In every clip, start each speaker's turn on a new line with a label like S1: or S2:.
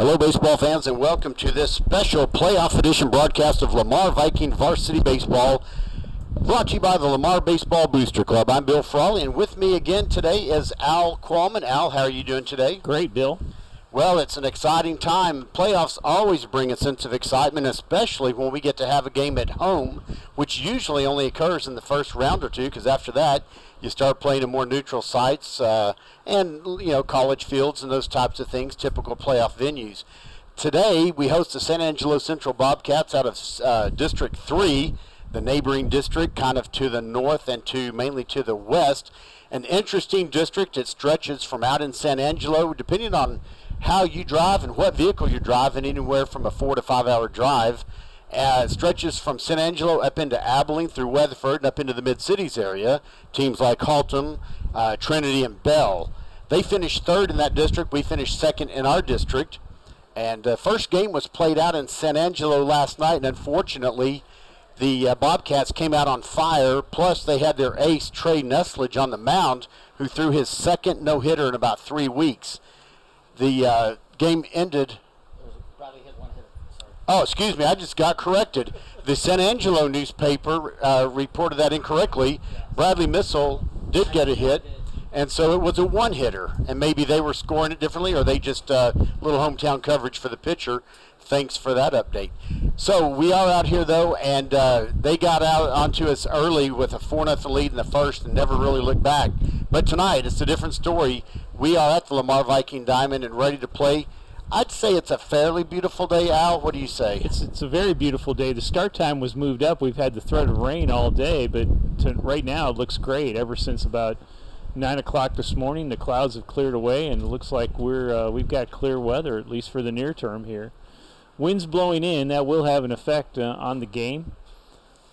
S1: Hello, baseball fans, and welcome to this special playoff edition broadcast of Lamar Viking Varsity Baseball, brought to you by the Lamar Baseball Booster Club. I'm Bill Frawley, and with me again today is Al Qualman. Al, how are you doing today?
S2: Great, Bill.
S1: Well, it's an exciting time. Playoffs always bring a sense of excitement, especially when we get to have a game at home, which usually only occurs in the first round or two, because after that, you start playing in more neutral sites and, college fields and those types of things, typical playoff venues. Today, we host the San Angelo Central Bobcats out of District 3, the neighboring district, kind of to the north and mainly to the west. An interesting district. It stretches from out in San Angelo, depending on how you drive and what vehicle you're driving, anywhere from a 4 to 5 hour drive. It stretches from San Angelo up into Abilene through Weatherford and up into the Mid-Cities area. Teams like Haltom, Trinity, and Bell. They finished third in that district. We finished second in our district. And the first game was played out in San Angelo last night, and unfortunately, the Bobcats came out on fire. Plus, they had their ace, Trey Nestledge, on the mound, who threw his second no-hitter in about 3 weeks. The game ended. Oh, excuse me, I just got corrected. The San Angelo newspaper reported that incorrectly. Bradley Missile did get a hit, and so it was a one-hitter. And maybe they were scoring it differently, or they just little hometown coverage for the pitcher. Thanks for that update. So we are out here, though, and they got out onto us early with a 4-0 lead in the first and never really looked back. But tonight, it's a different story. We are at the Lamar Viking Diamond and ready to play. I'd say it's a fairly beautiful day, Al. What do you say?
S2: It's a very beautiful day. The start time was moved up. We've had the threat of rain all day, but right now it looks great. Ever since about 9 o'clock this morning, the clouds have cleared away, and it looks like we've got clear weather, at least for the near term here. Wind's blowing in. That will have an effect on the game.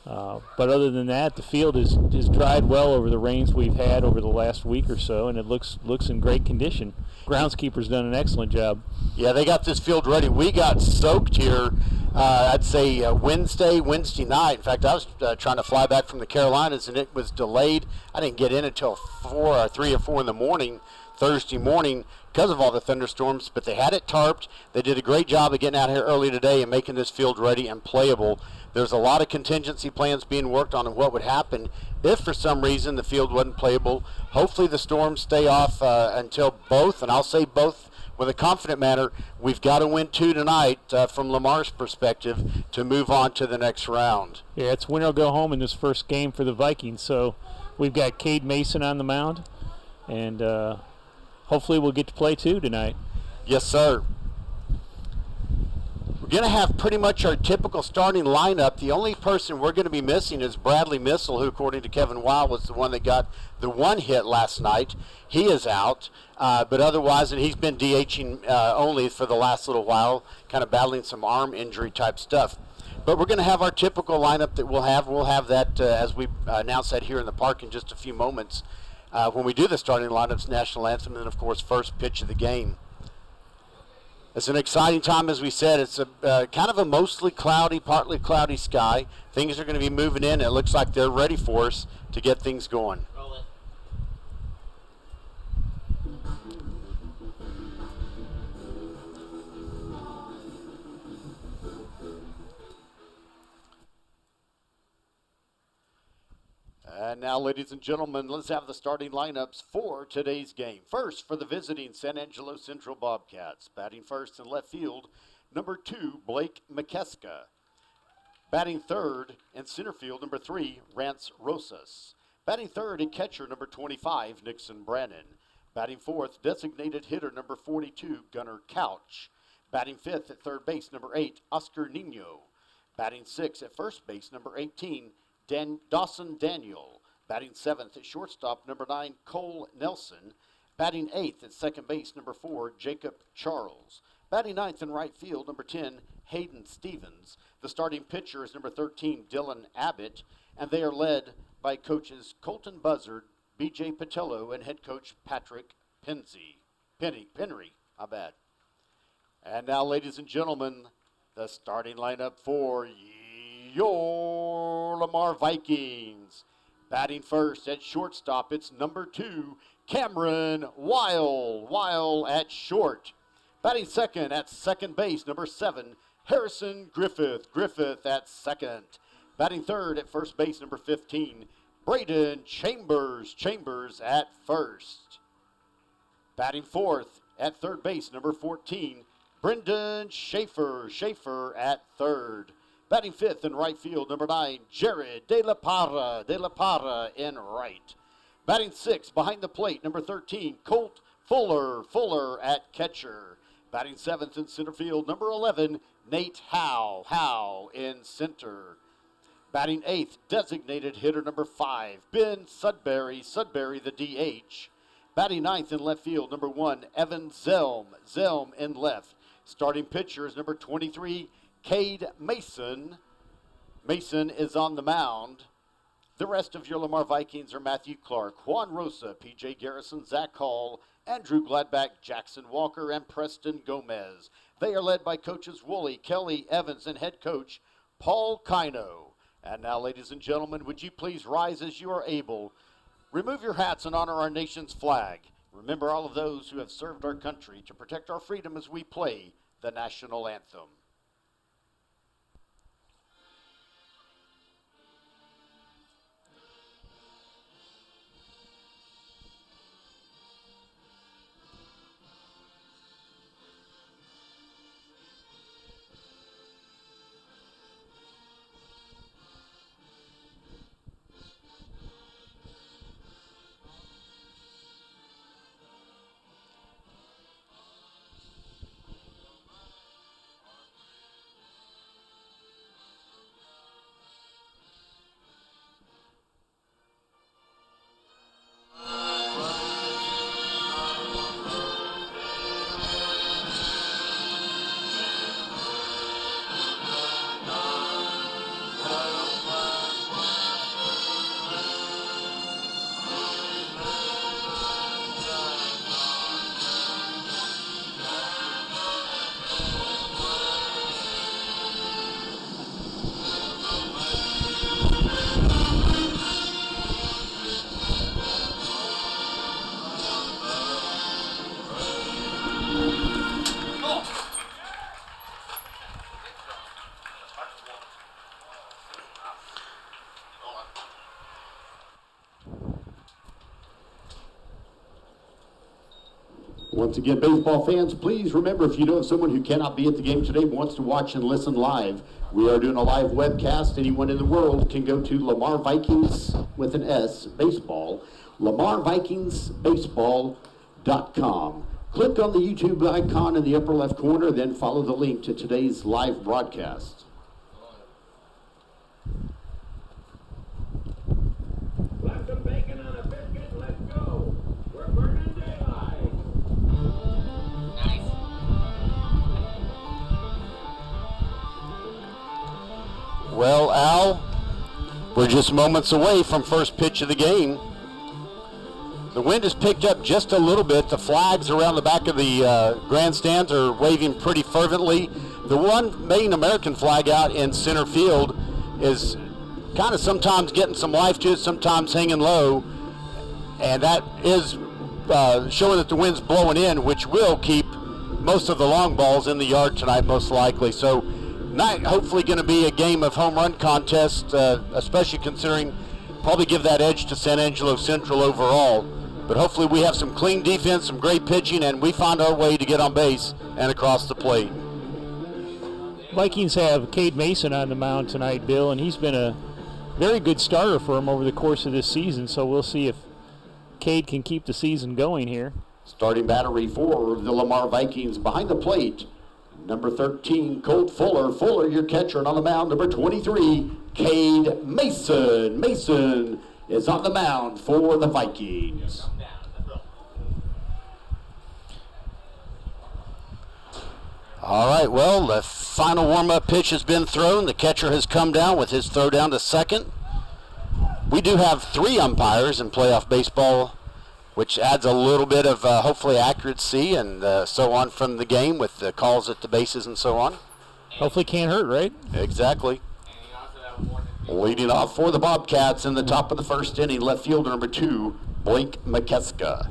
S2: But other than that, the field is dried well over the rains we've had over the last week or so, and it looks in great condition. Groundskeeper's done an excellent job.
S1: Yeah, they got this field ready. We got soaked here, I'd say Wednesday night. In fact, I was trying to fly back from the Carolinas, and it was delayed. I didn't get in until 3 or 4 in the morning, Thursday morning, because of all the thunderstorms. But they had it tarped. They did a great job of getting out here early today and making this field ready and playable. There's a lot of contingency plans being worked on what would happen if for some reason the field wasn't playable. Hopefully the storms stay off until both, and I'll say both with a confident manner. We've got to win 2 tonight from Lamar's perspective to move on to the next round.
S2: Yeah, it's win or go home in this first game for the Vikings. So we've got Cade Mason on the mound, and hopefully we'll get to play 2 tonight.
S1: Yes, sir. We're going to have pretty much our typical starting lineup. The only person we're going to be missing is Bradley Missile, who, according to Kevin Weil, was the one that got the one hit last night. He is out, but otherwise, and he's been DHing only for the last little while, kind of battling some arm injury type stuff. But we're going to have our typical lineup that we'll have. We'll have that as we announce that here in the park in just a few moments when we do the starting lineups, national anthem, and, of course, first pitch of the game. It's an exciting time, as we said. It's a kind of a mostly cloudy, partly cloudy sky. Things are going to be moving in. It looks like they're ready for us to get things going.
S2: Roll it.
S1: And now, ladies and gentlemen, let's have the starting lineups for today's game. First, for the visiting San Angelo Central Bobcats. Batting first in left field, number 2, Blake McKeska. Batting third in center field, number 3, Rance Rosas. Batting third and catcher, number 25, Nixon Brannon. Batting fourth, designated hitter, number 42, Gunnar Couch. Batting fifth at third base, number 8, Oscar Nino. Batting sixth at first base, number 18, Dawson Daniel. Batting seventh at shortstop, number 9, Cole Nelson. Batting eighth at second base, number 4, Jacob Charles. Batting ninth in right field, number 10, Hayden Stevens. The starting pitcher is number 13, Dylan Abbott, and they are led by coaches Colton Buzzard, B.J. Patello, and head coach Patrick Penry. My bad. And now, ladies and gentlemen, the starting lineup for your Lamar Vikings. Batting first at shortstop, it's number 2, Cameron Weil. Weil at short. Batting second at second base, number 7, Harrison Griffith. Griffith at second. Batting third at first base, number 15, Braden Chambers. Chambers at first. Batting fourth at third base, number 14, Brendan Schaefer. Schaefer at third. Batting fifth in right field, number 9, Jared De La Parra. De La Parra in right. Batting sixth behind the plate, number 13, Colt Fuller. Fuller at catcher. Batting seventh in center field, number 11, Nate Howe. Howe in center. Batting eighth, designated hitter number 5, Ben Sudbury. Sudbury, the DH. Batting ninth in left field, number 1, Evan Zelm. Zelm in left. Starting pitcher is number 23, Cade Mason. Mason is on the mound. The rest of your Lamar Vikings are Matthew Clark, Juan Rosa, P.J. Garrison, Zach Hall, Andrew Gladback, Jackson Walker, and Preston Gomez. They are led by coaches Woolley, Kelly, Evans, and head coach Paul Kino. And now, ladies and gentlemen, would you please rise as you are able. Remove your hats and honor our nation's flag. Remember all of those who have served our country to protect our freedom as we play the national anthem. Once again, baseball fans, please remember, if you know of someone who cannot be at the game today but wants to watch and listen live, we are doing a live webcast. Anyone in the world can go to Lamar Vikings with an S, baseball, LamarVikingsBaseball.com. Click on the YouTube icon in the upper left corner, then follow the link to today's live broadcast.
S3: Slap some bacon on a biscuit, let's go. We're burning daylight. Nice.
S1: Well, Al, we're just moments away from first pitch of the game. The wind has picked up just a little bit. The flags around the back of the grandstands are waving pretty fervently. The one main American flag out in center field is kind of sometimes getting some life to it, sometimes hanging low. And that is showing that the wind's blowing in, which will keep most of the long balls in the yard tonight, most likely. So, not hopefully going to be a game of home run contest, especially considering probably give that edge to San Angelo Central overall. But hopefully we have some clean defense, some great pitching, and we find our way to get on base and across the plate.
S2: Vikings have Cade Mason on the mound tonight, Bill, and he's been a very good starter for them over the course of this season, so we'll see if Cade can keep the season going here.
S1: Starting battery for the Lamar Vikings behind the plate, number 13, Colt Fuller. Fuller, your catcher, and on the mound, number 23, Cade Mason. Mason is on the mound for the Vikings. All right, well, the final warm-up pitch has been thrown. The catcher has come down with his throw down to second. We do have 3 umpires in playoff baseball, which adds a little bit of hopefully accuracy and so on from the game with the calls at the bases and so on.
S2: Hopefully can't hurt, right?
S1: Exactly. Leading off for the Bobcats in the top of the first inning, left fielder number 2, Blake McKeska.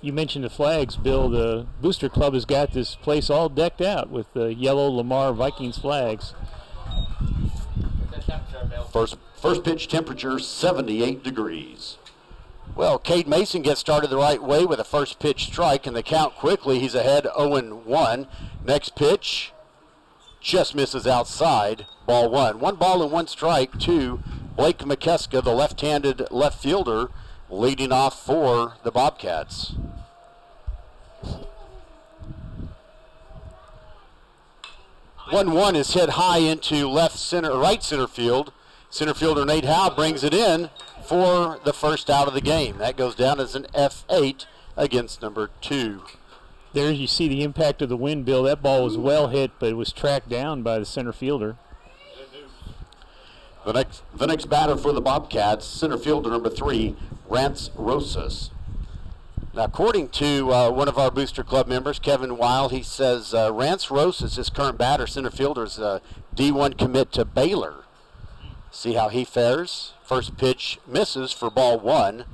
S2: You mentioned the flags, Bill. The Booster Club has got this place all decked out with the yellow Lamar Vikings flags.
S1: First pitch temperature 78 degrees. Well, Cade Mason gets started the right way with a first pitch strike, and the count quickly. He's ahead 0-1. Next pitch just misses outside. Ball one. 1 ball and 1 strike to Blake McKeska, the left-handed left fielder, leading off for the Bobcats. One is hit high into right center field. Center fielder Nate Howe brings it in for the first out of the game. That goes down as an F8 against number 2.
S2: There you see the impact of the wind, Bill. That ball was well hit, but it was tracked down by the center fielder.
S1: The next batter for the Bobcats, center fielder number 3, Rance Rosas. Now, according to one of our Booster Club members, Kevin Weil, he says Rance Rosas, his current batter, center fielder, is a D1 commit to Baylor. See how he fares. First pitch misses for ball 1.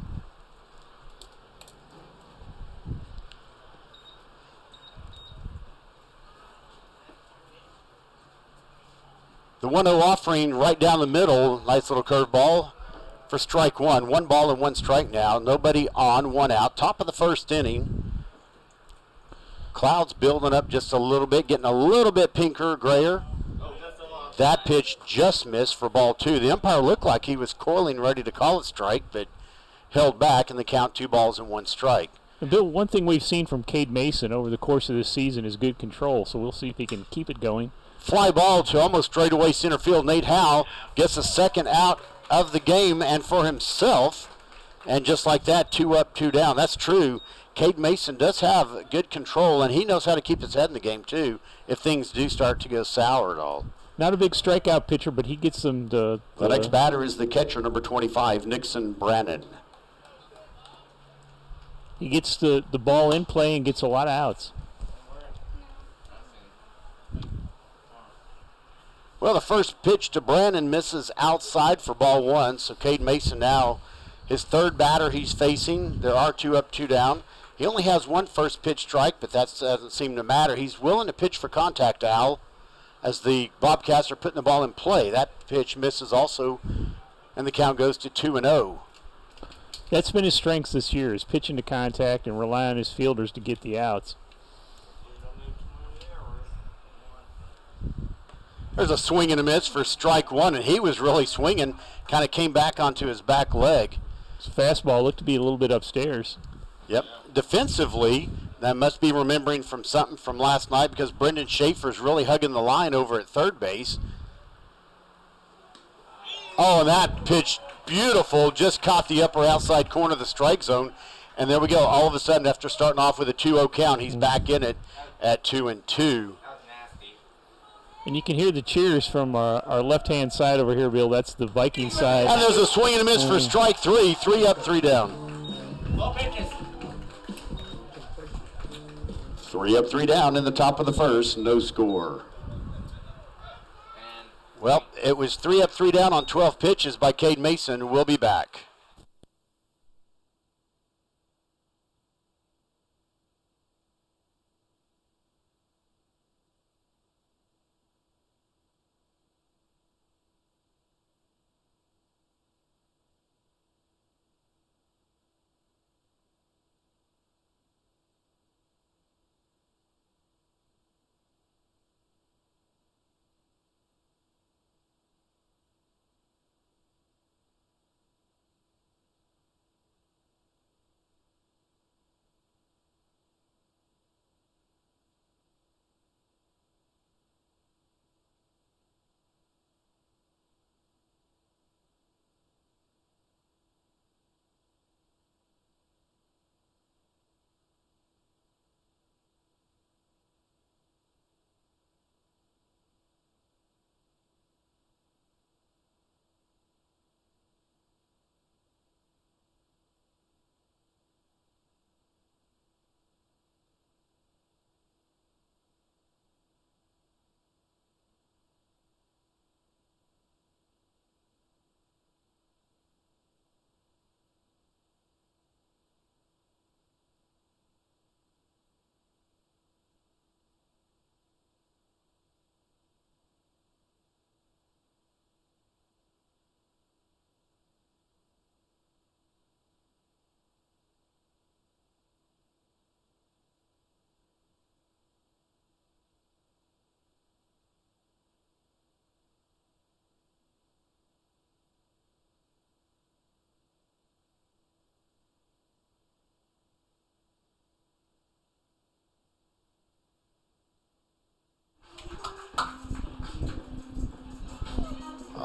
S1: The 1-0 offering right down the middle. Nice little curveball for strike 1. 1 ball and 1 strike now. Nobody on, 1 out. Top of the first inning. Clouds building up just a little bit, getting a little bit pinker, grayer. That pitch just missed for ball 2. The umpire looked like he was coiling, ready to call it strike, but held back in the count, 2 balls and 1 strike.
S2: And Bill, one thing we've seen from Cade Mason over the course of this season is good control, so we'll see if he can keep it going.
S1: Fly ball to almost straightaway center field. Nate Howe gets the second out of the game and for himself. And just like that, 2 up, 2 down. That's true. Cade Mason does have good control, and he knows how to keep his head in the game, too, if things do start to go sour at all.
S2: Not a big strikeout pitcher, but he gets them to...
S1: The next batter is the catcher, number 25, Nixon Brannon.
S2: He gets the ball in play and gets a lot of outs.
S1: Well, the first pitch to Brannon misses outside for ball 1, so Cade Mason now, his third batter he's facing. There are 2 up, 2 down. He only has 1 first pitch strike, but that doesn't seem to matter. He's willing to pitch for contact, Al, as the Bobcats are putting the ball in play. That pitch misses also, and the count goes to 2-0.
S2: That's been his strengths this year, is pitching to contact and rely on his fielders to get the outs.
S1: There's a swing and a miss for strike 1, and he was really swinging, kind of came back onto his back leg.
S2: His fastball looked to be a little bit upstairs.
S1: Yep. Defensively, that must be remembering from something from last night because Brendan Schaefer's really hugging the line over at third base. Oh, and that pitch, beautiful, just caught the upper outside corner of the strike zone. And there we go. All of a sudden, after starting off with a 2-0 count, he's back in it at 2-2.
S2: And you can hear the cheers from our left-hand side over here, Bill. That's the Viking side.
S1: And there's a swing and a miss for strike 3. 3 up, 3 down. 3 up, 3 down in the top of the first. No score. Well, it was 3 up, 3 down on 12 pitches by Cade Mason. We'll be back.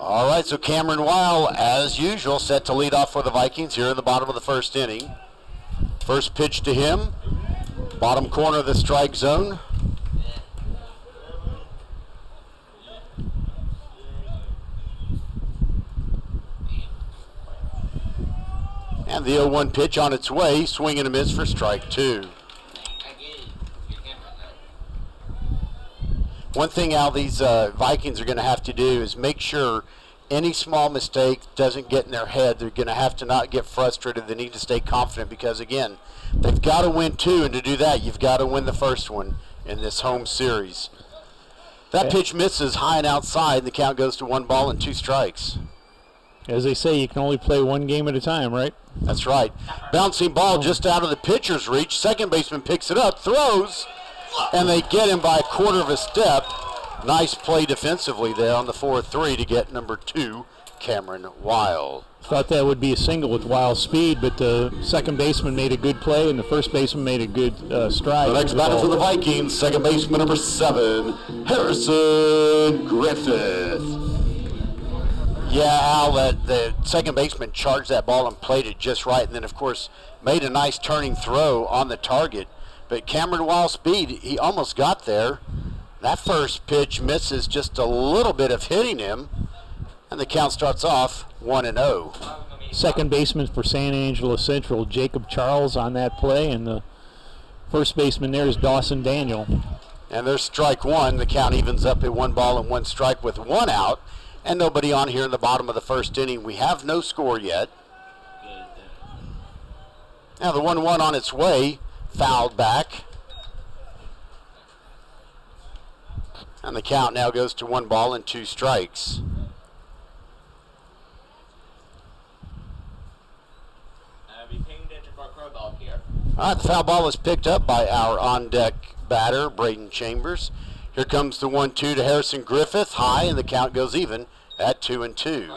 S1: All right, so Cameron Weil, as usual, set to lead off for the Vikings here in the bottom of the first inning. First pitch to him, bottom corner of the strike zone. And the 0-1 pitch on its way, swing and a miss for strike 2. One thing, Al, these Vikings are going to have to do is make sure any small mistake doesn't get in their head. They're going to have to not get frustrated. They need to stay confident because, again, they've got to win 2, and to do that, you've got to win the first one in this home series. That pitch misses high and outside, and the count goes to 1 ball and 2 strikes.
S2: As they say, you can only play one game at a time, right?
S1: That's right. Bouncing ball just out of the pitcher's reach. Second baseman picks it up, throws, and they get him by a quarter of a step. Nice play defensively there on the 4-3 to get number 2, Cameron Weil.
S2: Thought that would be a single with Wild speed, but the second baseman made a good play, and the first baseman made a good stride.
S1: The next batter for the Vikings, second baseman number 7, Harrison Griffith. Yeah, Al, the second baseman charged that ball and played it just right, and then, of course, made a nice turning throw on the target. But Cameron Wild's speed, he almost got there. That first pitch misses just a little bit of hitting him, and the count starts off 1-0.
S2: Second baseman for San Angelo Central, Jacob Charles on that play, and the first baseman there is Dawson Daniel.
S1: And there's strike 1. The count evens up at 1 ball and 1 strike with 1 out. And nobody on here in the bottom of the first inning. We have no score yet. Now the 1-1 on its way, fouled back. And the count now goes to 1 ball and 2 strikes. All right, the foul ball is picked up by our on-deck batter, Braden Chambers. Here comes the 1-2 to Harrison Griffith, high, and the count goes even at 2-2.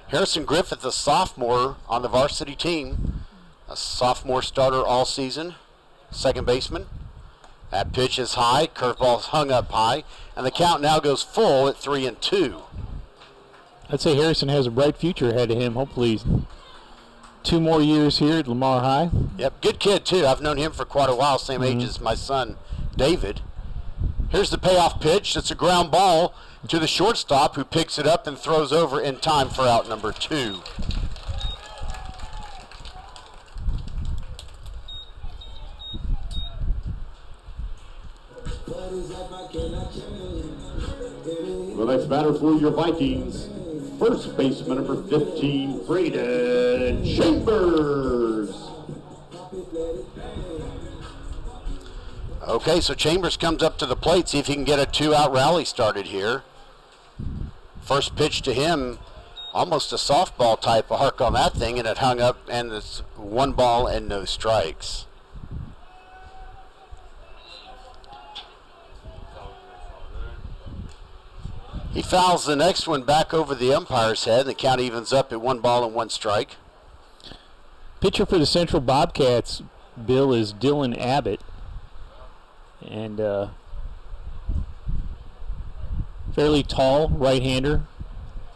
S1: Harrison Griffith, a sophomore on the varsity team, a sophomore starter all season, second baseman. That pitch is high, curveball's hung up high, and the count now goes full at 3-2.
S2: I'd say Harrison has a bright future ahead of him. Hopefully 2 more years here at Lamar High.
S1: Yep, good kid too. I've known him for quite a while, same age as my son, David. Here's the payoff pitch. It's a ground ball to the shortstop, who picks it up and throws over in time for out number 2.
S4: The next batter for your Vikings, first baseman number 15, Braden Chambers.
S1: Okay, so Chambers comes up to the plate, see if he can get a 2-out rally started here. First pitch to him, almost a softball type arc on that thing, and it hung up, and it's 1 ball and no strikes. He fouls the next one back over the umpire's head, and the count evens up at 1 ball and 1 strike.
S2: Pitcher for the Central Bobcats, Bill, is Dylan Abbott. And fairly tall right-hander.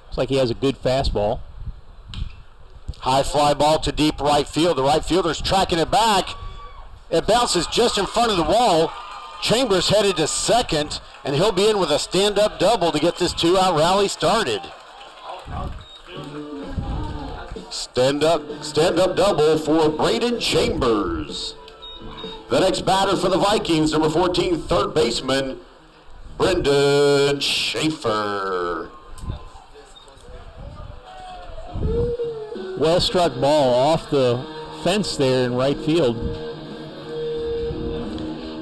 S2: Looks like he has a good fastball.
S1: High fly ball to deep right field. The right fielder's tracking it back. It bounces just in front of the wall. Chambers headed to second, and he'll be in with a stand-up double to get this 2-out rally started. Stand-up double for Braden Chambers. The next batter for the Vikings, number 14, third baseman, Brendan Schaefer.
S2: Well struck ball off the fence there in right field.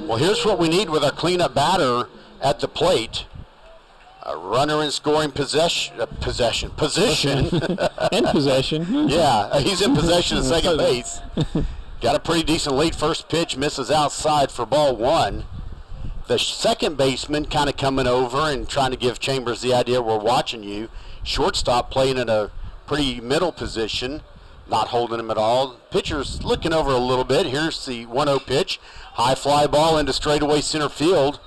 S1: Well, here's what we need with our cleanup batter at the plate. A runner in scoring position.
S2: And possession.
S1: Yeah, he's in possession of second base. Got a pretty decent late first pitch, misses outside for ball 1. The second baseman kind of coming over and trying to give Chambers the idea we're watching you. Shortstop playing in a pretty middle position, not holding him at all. Pitcher's looking over a little bit. Here's the 1-0 pitch. High fly ball into straightaway center field.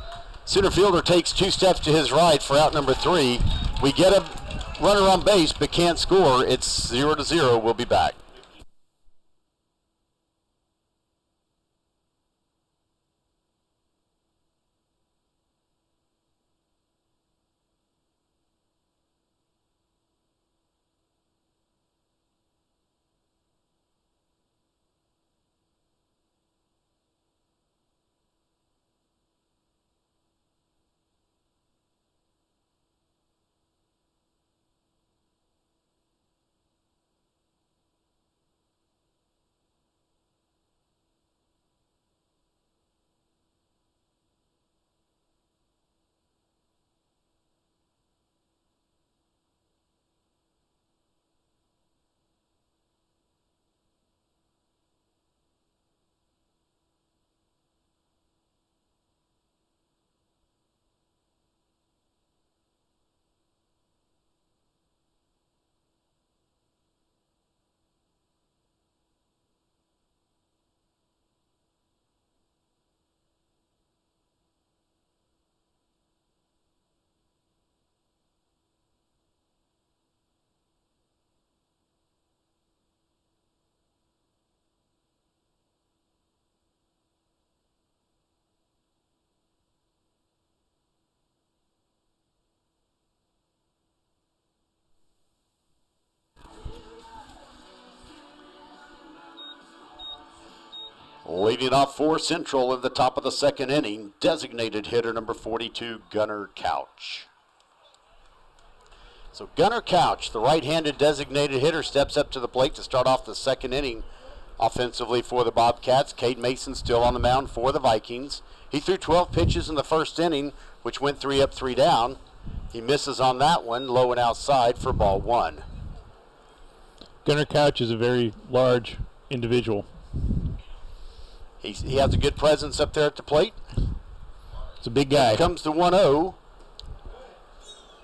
S1: Center fielder takes 2 steps to his right for out number 3. We get a runner on base but can't score. It's 0-0. We'll be back. Leading off for Central in the top of the second inning, designated hitter number 42, Gunnar Couch. So Gunnar Couch, the right-handed designated hitter, steps up to the plate to start off the second inning offensively for the Bobcats. Cade Mason still on the mound for the Vikings. He threw 12 pitches in the first inning, which went 3 up, 3 down. He misses on that one, low and outside for ball 1.
S2: Gunnar Couch is a very large individual.
S1: He has a good presence up there at the plate.
S2: It's a big guy.
S1: Here comes the 1-0.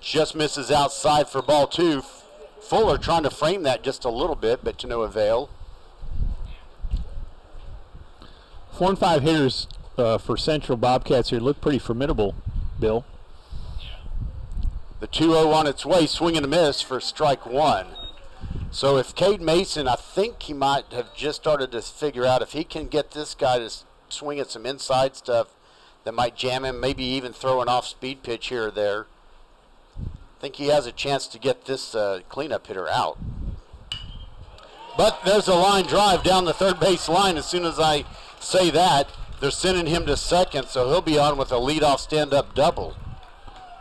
S1: Just misses outside for ball 2. Fuller trying to frame that just a little bit, but to no avail.
S2: 4 and 5 hitters for Central Bobcats here look pretty formidable, Bill.
S1: The 2-0 on its way, swing and a miss for strike 1. So if Cade Mason, I think he might have just started to figure out if he can get this guy to swing at some inside stuff that might jam him, maybe even throw an off-speed pitch here or there. I think he has a chance to get this cleanup hitter out. But there's a line drive down the third base line. As soon as I say that, they're sending him to second, so he'll be on with a leadoff stand-up double.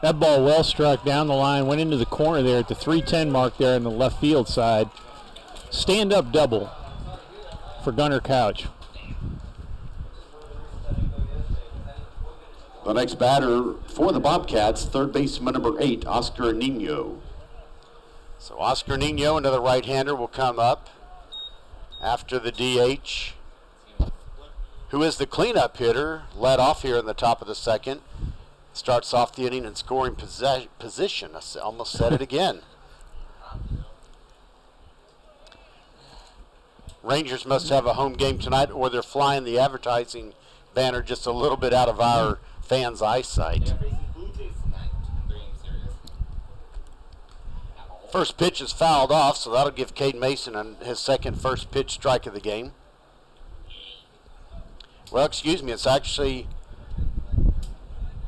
S2: That ball well struck down the line, went into the corner there at the 310 mark there on the left field side. Stand-up double for Gunnar Couch.
S4: The next batter for the Bobcats, third baseman number 8, Oscar Nino.
S1: So Oscar Nino, another right-hander, will come up after the DH, who is the cleanup hitter, led off here in the top of the second. Starts off the inning in scoring position. I almost said it again. Rangers must have a home game tonight, or they're flying the advertising banner just a little bit out of our fans' eyesight. First pitch is fouled off, so that'll give Cade Mason his second first pitch strike of the game. Well, excuse me, it's actually...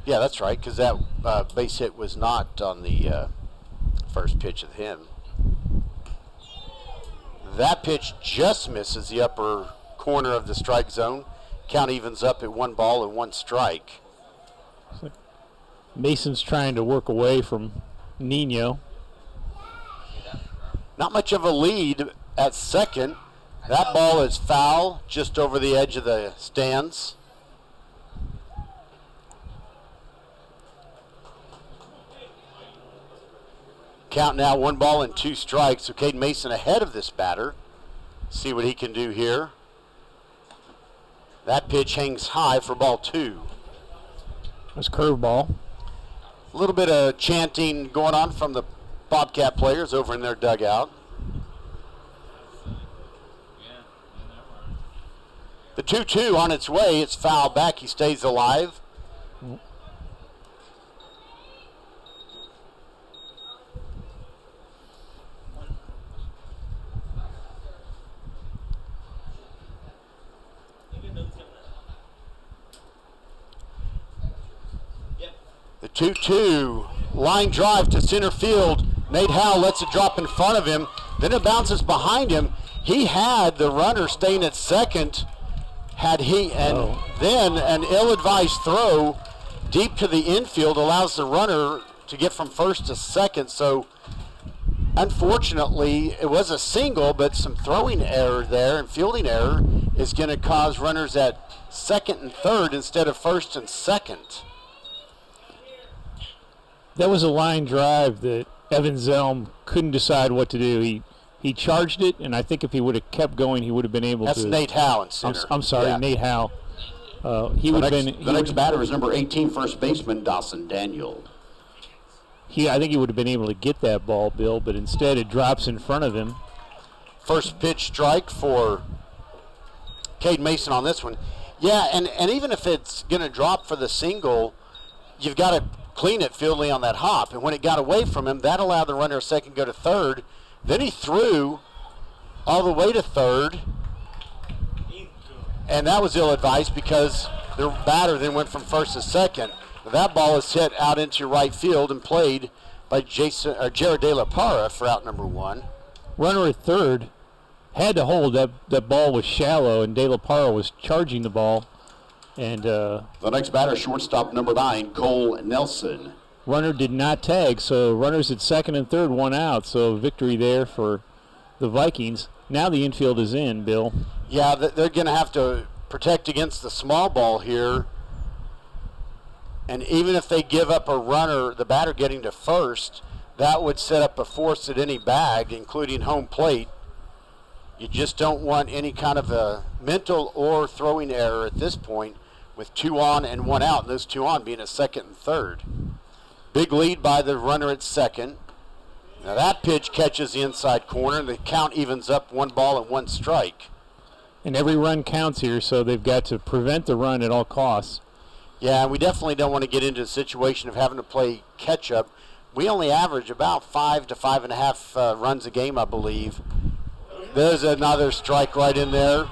S1: Yeah, that's right, because that base hit was not on the first pitch of him. That pitch just misses the upper corner of the strike zone. Count evens up at 1 ball and 1 strike.
S2: Mason's trying to work away from Nino.
S1: Not much of a lead at second. That ball is foul, just over the edge of the stands. Count now 1 ball and 2 strikes. So Cade Mason ahead of this batter. See what he can do here. That pitch hangs high for ball 2.
S2: That's curveball.
S1: A little bit of chanting going on from the Bobcat players over in their dugout. The 2-2 on its way. It's foul back. He stays alive. 2-2. Line drive to center field. Nate Howe lets it drop in front of him. Then it bounces behind him. He had the runner staying at second. Then an ill-advised throw deep to the infield allows the runner to get from first to second. So unfortunately, it was a single, but some throwing error there and fielding error is going to cause runners at second and third instead of first and second.
S2: That was a line drive that Evan Zelm couldn't decide what to do. He charged it, and I think if he would have kept going, he would have been able to.
S1: That's Nate Howe in center.
S2: I'm sorry,
S1: Yeah.
S2: Nate Howe. He would have been.
S4: The next batter is number 18, first baseman Dawson Daniel.
S2: I think he would have been able to get that ball, Bill, but instead it drops in front of him.
S1: First pitch strike for Cade Mason on this one. Yeah, and even if it's going to drop for the single, you've got to clean it fielding on that hop. And when it got away from him, that allowed the runner a second to go to third. Then he threw all the way to third. And that was ill-advised because the batter then went from first to second. That ball is hit out into right field and played by Jared De La Parra for out number one.
S2: Runner at third had to hold. That ball was shallow, and De La Parra was charging the ball. And
S4: The next batter, shortstop number 9, Cole Nelson.
S2: runner did not tag, so runners at second and third, one out. So victory there for the Vikings. Now the infield is in, Bill.
S1: Yeah, they're going to have to protect against the small ball here. And even if they give up a runner, the batter getting to first, that would set up a force at any bag, including home plate. You just don't want any kind of a mental or throwing error at this point with 2 on and 1 out, and those 2 on being a second and third. Big lead by the runner at second. Now that pitch catches the inside corner, and the count evens up 1 ball and 1 strike.
S2: And every run counts here, so they've got to prevent the run at all costs.
S1: Yeah, we definitely don't want to get into a situation of having to play catch-up. We only average about 5 to 5.5 runs a game, I believe. There's another strike right in there.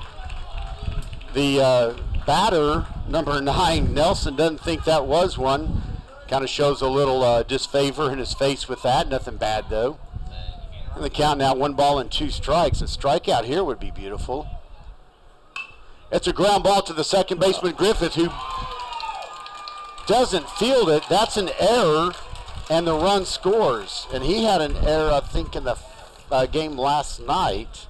S1: The batter, number 9, Nelson, doesn't think that was one. Kind of shows a little disfavor in his face with that. Nothing bad, though. And the count now 1 ball and 2 strikes. A strikeout here would be beautiful. It's a ground ball to the second baseman, Griffith, who doesn't field it. That's an error, and the run scores. And he had an error, I think, in the game last night.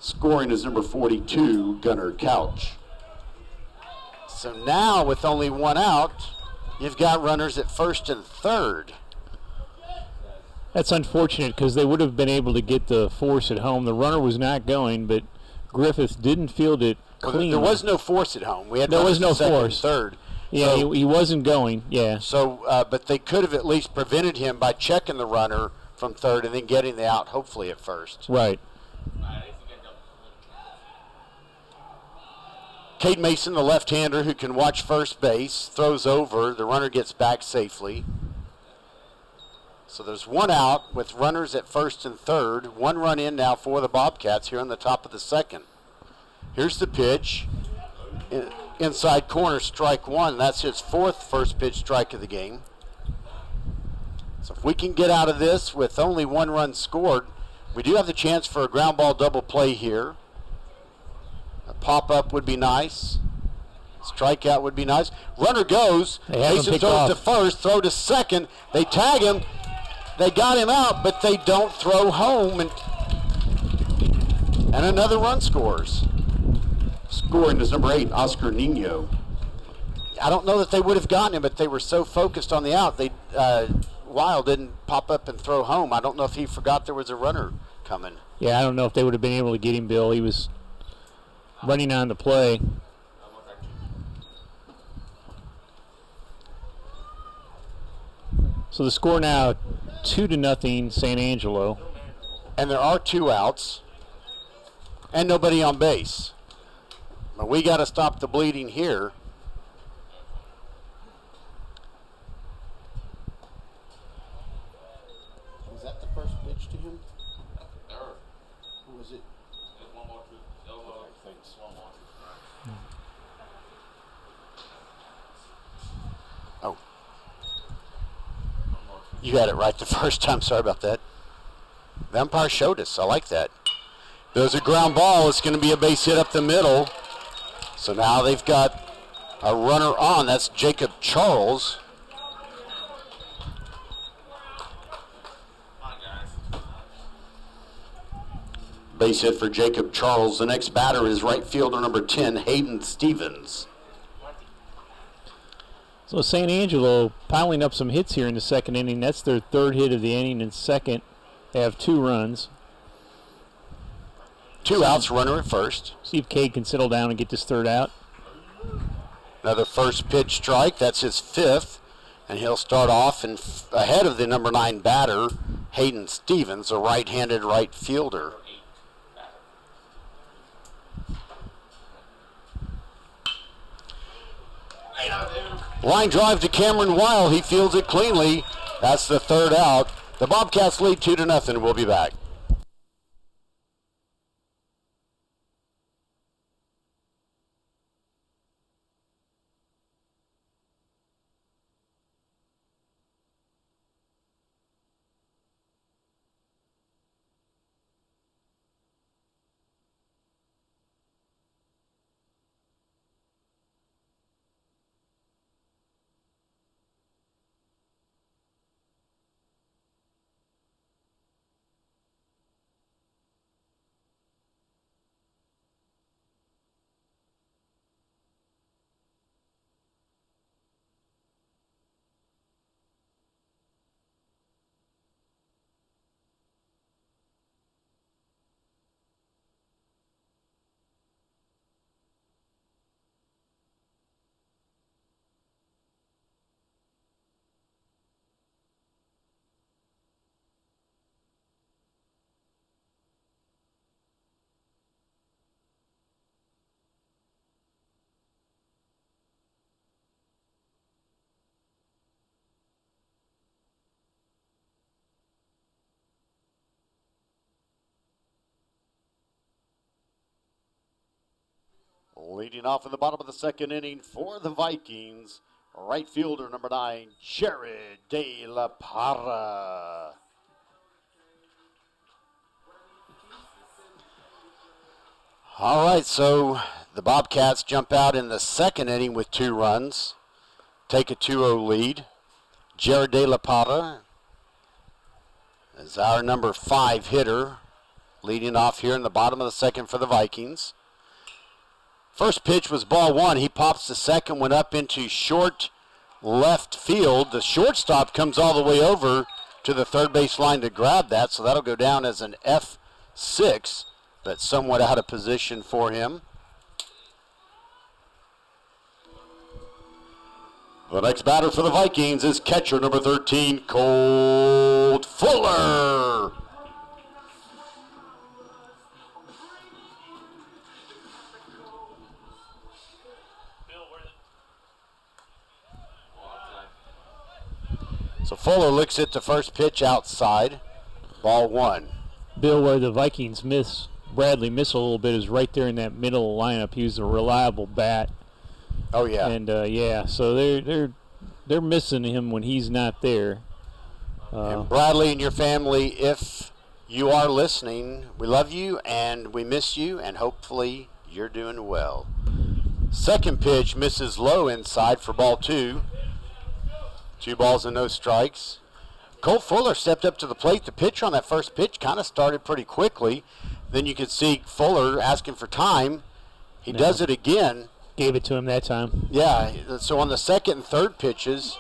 S4: Scoring is number 42, Gunnar Couch.
S1: So now, with only 1 out, you've got runners at first and third.
S2: That's unfortunate because they would have been able to get the force at home. The runner was not going, but Griffith didn't field it clean.
S1: There was no force at home. We had
S2: There was no
S1: second and
S2: force.
S1: third.
S2: Yeah,
S1: So-
S2: he wasn't going. Yeah.
S1: So, but they could have at least prevented him by checking the runner from third and then getting the out, hopefully, at first.
S2: Right.
S1: Cade Mason, the left-hander who can watch first base, throws over. The runner gets back safely. So there's 1 out with runners at first and third. 1 run in now for the Bobcats here on the top of the second. Here's the pitch. Inside corner, strike 1. That's his 4th first pitch strike of the game. So if we can get out of this with only 1 run scored, we do have the chance for a ground ball double play here. A pop-up would be nice. Strikeout would be nice. Runner goes.
S2: They have him
S1: Mason
S2: picked
S1: throws
S2: off.
S1: to first, throw to second. They tag him. They got him out, but they don't throw home. And another run scores.
S4: Scoring is number 8, Oscar Nino.
S1: I don't know that they would have gotten him, but they were so focused on the out. They Wild didn't pop up and throw home. I don't know if he forgot there was a runner coming.
S2: Yeah, I don't know if they would have been able to get him, Bill. He was running on the play. So the score now 2-0 San Angelo.
S1: And there are 2 outs and nobody on base. But we got to stop the bleeding here. Was that the first pitch to him? Or was it? Thanks. You had it right the first time. Sorry about that. The umpire showed us. I like that. There's a ground ball. It's going to be a base hit up the middle. So now they've got a runner on. That's Jacob Charles. Base hit for Jacob Charles. The next batter is right fielder number 10, Hayden Stevens.
S2: So San Angelo piling up some hits here in the second inning. That's their third hit of the inning. In second, they have 2 runs.
S1: 2 outs, runner at first.
S2: See if Cade can settle down and get this third out.
S1: Another first pitch strike. That's his 5th. And he'll start off ahead of the number 9 batter, Hayden Stevens, a right-handed right fielder. Line drive to Cameron Weil. He fields it cleanly. That's the third out. The Bobcats lead 2-0. We'll be back. Leading off in the bottom of the second inning for the Vikings, right fielder number 9, Jared De La Parra. All right, so the Bobcats jump out in the second inning with 2 runs, take a 2-0 lead. Jared De La Parra is our number 5 hitter, leading off here in the bottom of the second for the Vikings. First pitch was ball 1. He pops the second one up into short left field. The shortstop comes all the way over to the third base line to grab that, so that'll go down as an F6, but somewhat out of position for him. The next batter for the Vikings is catcher number 13, Colt Fuller. So Fuller looks at the first pitch outside, ball 1.
S2: Bill, where the Vikings Bradley miss a little bit is right there in that middle lineup. He was a reliable bat.
S1: Oh yeah.
S2: And so they're missing him when he's not there.
S1: And Bradley and your family, if you are listening, we love you and we miss you, and hopefully you're doing well. Second pitch misses low inside for ball 2. 2 balls and no strikes. Colt Fuller stepped up to the plate. The pitcher on that first pitch kind of started pretty quickly. Then you could see Fuller asking for time. He does it again.
S2: Gave it to him that time.
S1: Yeah, so on the second and third pitches,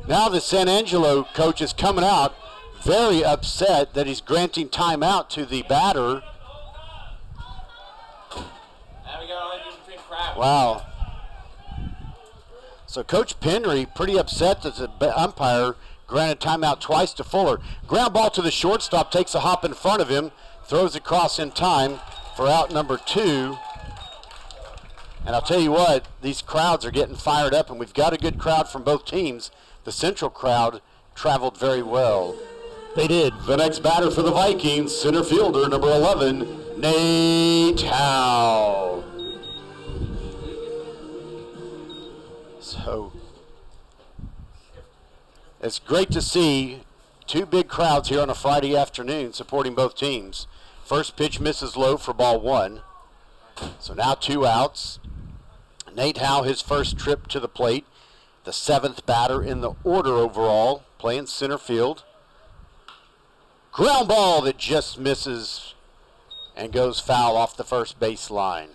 S1: now the San Angelo coach is coming out very upset that he's granting timeout to the batter. Wow. So Coach Penry pretty upset that the umpire granted timeout twice to Fuller. Ground ball to the shortstop, takes a hop in front of him, throws across in time for out number 2. And I'll tell you what, these crowds are getting fired up, and we've got a good crowd from both teams. The Central crowd traveled very well.
S2: They did.
S1: The next batter for the Vikings, center fielder number 11, Nate Howe. So it's great to see two big crowds here on a Friday afternoon supporting both teams. First pitch misses low for ball 1. So now 2 outs. Nate Howe, his first trip to the plate. The 7th batter in the order overall, playing center field. Ground ball that just misses and goes foul off the first base line.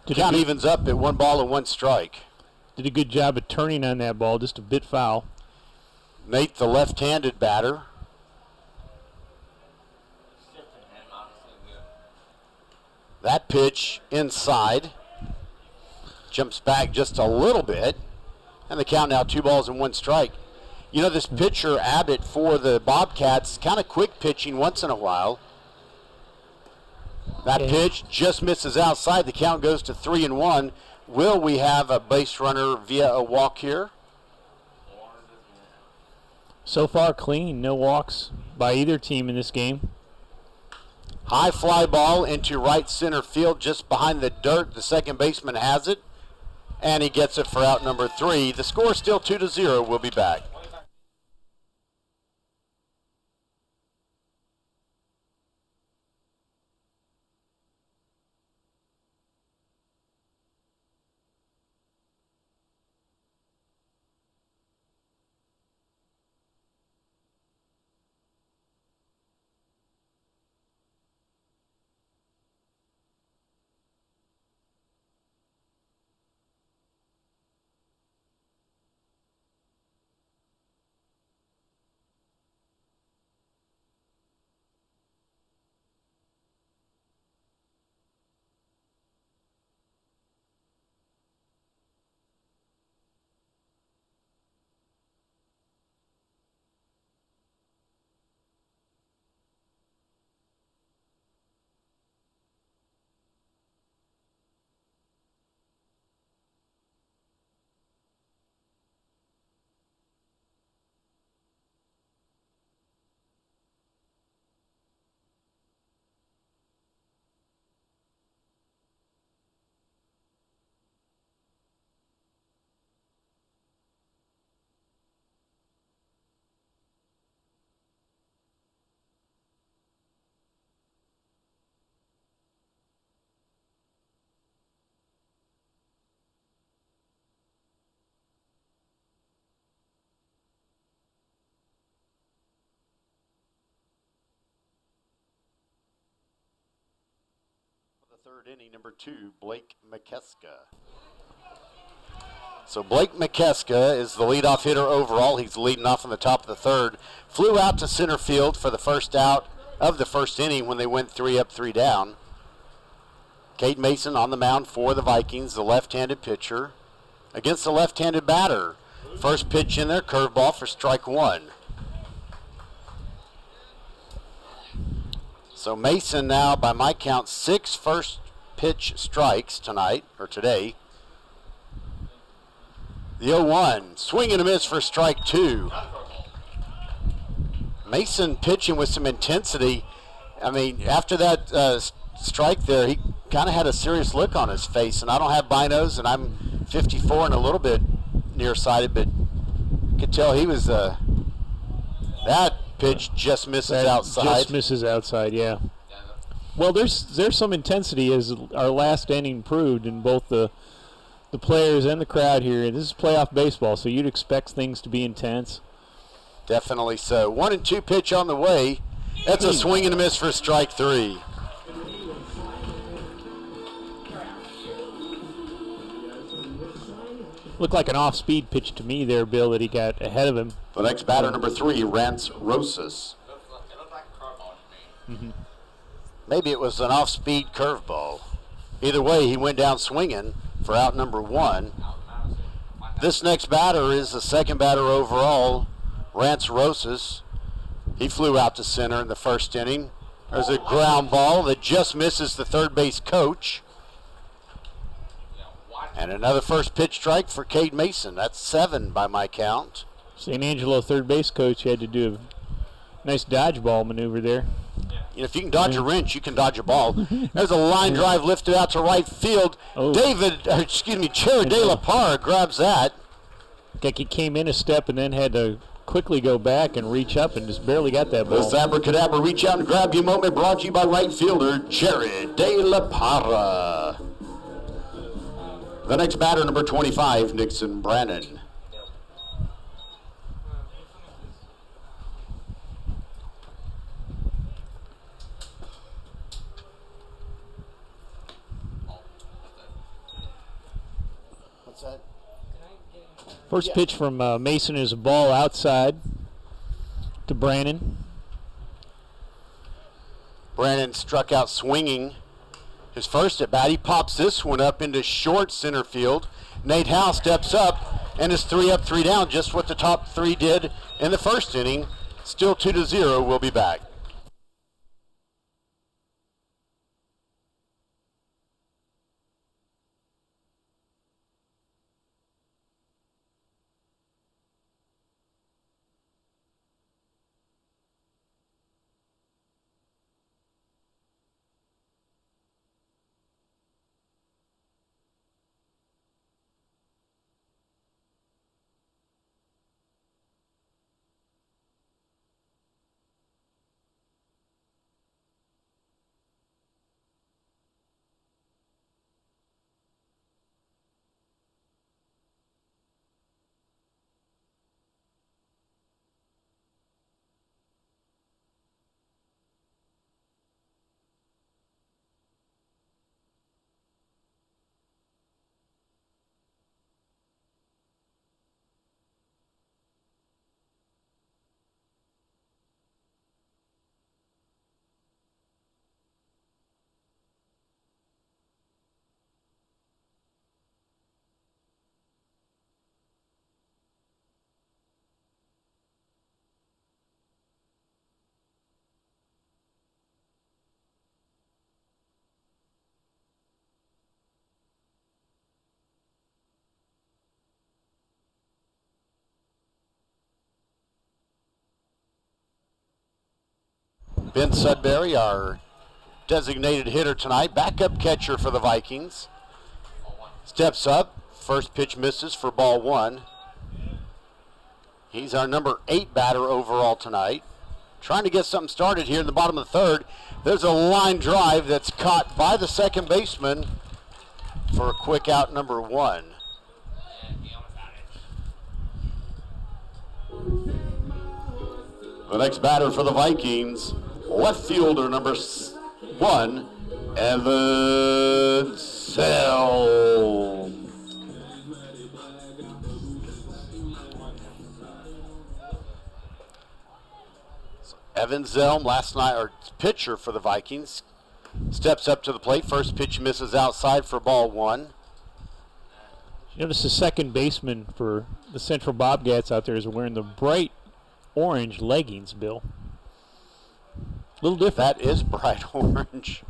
S1: Count evens up at 1 ball and 1 strike.
S2: Did a good job of turning on that ball, just a bit foul.
S1: Nate, the left-handed batter. That pitch inside. Jumps back just a little bit. And the count now 2 balls and 1 strike. You know, this pitcher, Abbott, for the Bobcats, kind of quick pitching once in a while. That pitch just misses outside. The count goes to 3-1. Will we have a base runner via a walk here?
S2: So far clean, no walks by either team in this game.
S1: High fly ball into right center field just behind the dirt. The second baseman has it, and he gets it for out number 3. The score is still 2-0. We'll be back. Third inning, number 2, Blake McKeska. So Blake McKeska is the leadoff hitter overall. He's leading off in the top of the third. Flew out to center field for the first out of the first inning when they went 3 up, 3 down. Cade Mason on the mound for the Vikings, the left-handed pitcher, against the left-handed batter. First pitch in there, curveball for strike 1. So Mason now, by my count, 6 first pitch strikes tonight, or today. The 0-1, swing and a miss for strike 2. Mason pitching with some intensity. I mean, after that strike there, he kind of had a serious look on his face, and I don't have binos, and I'm 54 and a little bit nearsighted, but you could tell he was, that pitch just misses outside.
S2: Just misses outside, yeah. Well, there's some intensity, as our last inning proved, in both the players and the crowd here. This is playoff baseball, so you'd expect things to be intense.
S1: Definitely so. 1-2 pitch on the way. That's a swing and a miss for strike 3.
S2: Looked like an off-speed pitch to me there, Bill, that he got ahead of him.
S4: The next batter, number 3, Rance Rosas.
S2: Mm-hmm.
S1: Maybe it was an off-speed curveball. Either way, he went down swinging for out number 1. This next batter is the second batter overall, Rance Rosas. He flew out to center in the first inning. There's a ground ball that just misses the third base coach. And another first pitch strike for Cade Mason. That's 7 by my count.
S2: St. Angelo third base coach had to do a nice dodgeball maneuver there.
S1: You know, if you can dodge a wrench, you can dodge a ball. There's a line drive lifted out to right field.
S2: Oh.
S1: Cherry De La Parra grabs that.
S2: Like he came in a step and then had to quickly go back and reach up and just barely got that ball.
S1: This abracadabra reach out and grab you moment brought to you by right fielder Jared De La Parra. The next batter, number 25, Nixon Brannon. What's that?
S2: First pitch from Mason is a ball outside to Brannon.
S1: Brannon struck out swinging his first at bat. He pops this one up into short center field. Nate Howe steps up and is 3 up, 3 down, just what the top three did in the first inning. Still 2-0. We'll be back. Ben Sudbury, our designated hitter tonight, backup catcher for the Vikings. Steps up, first pitch misses for ball 1. He's our number 8 batter overall tonight. Trying to get something started here in the bottom of the third. There's a line drive that's caught by the second baseman for a quick out, number 1. The next batter for the Vikings, left fielder number 1, Angelo. Evan Zelm, last night, or pitcher for the Vikings, steps up to the plate. First pitch misses outside for ball 1.
S2: Notice the second baseman for the Central Bobcats out there is wearing the bright orange leggings, Bill. A little different.
S1: That is bright orange.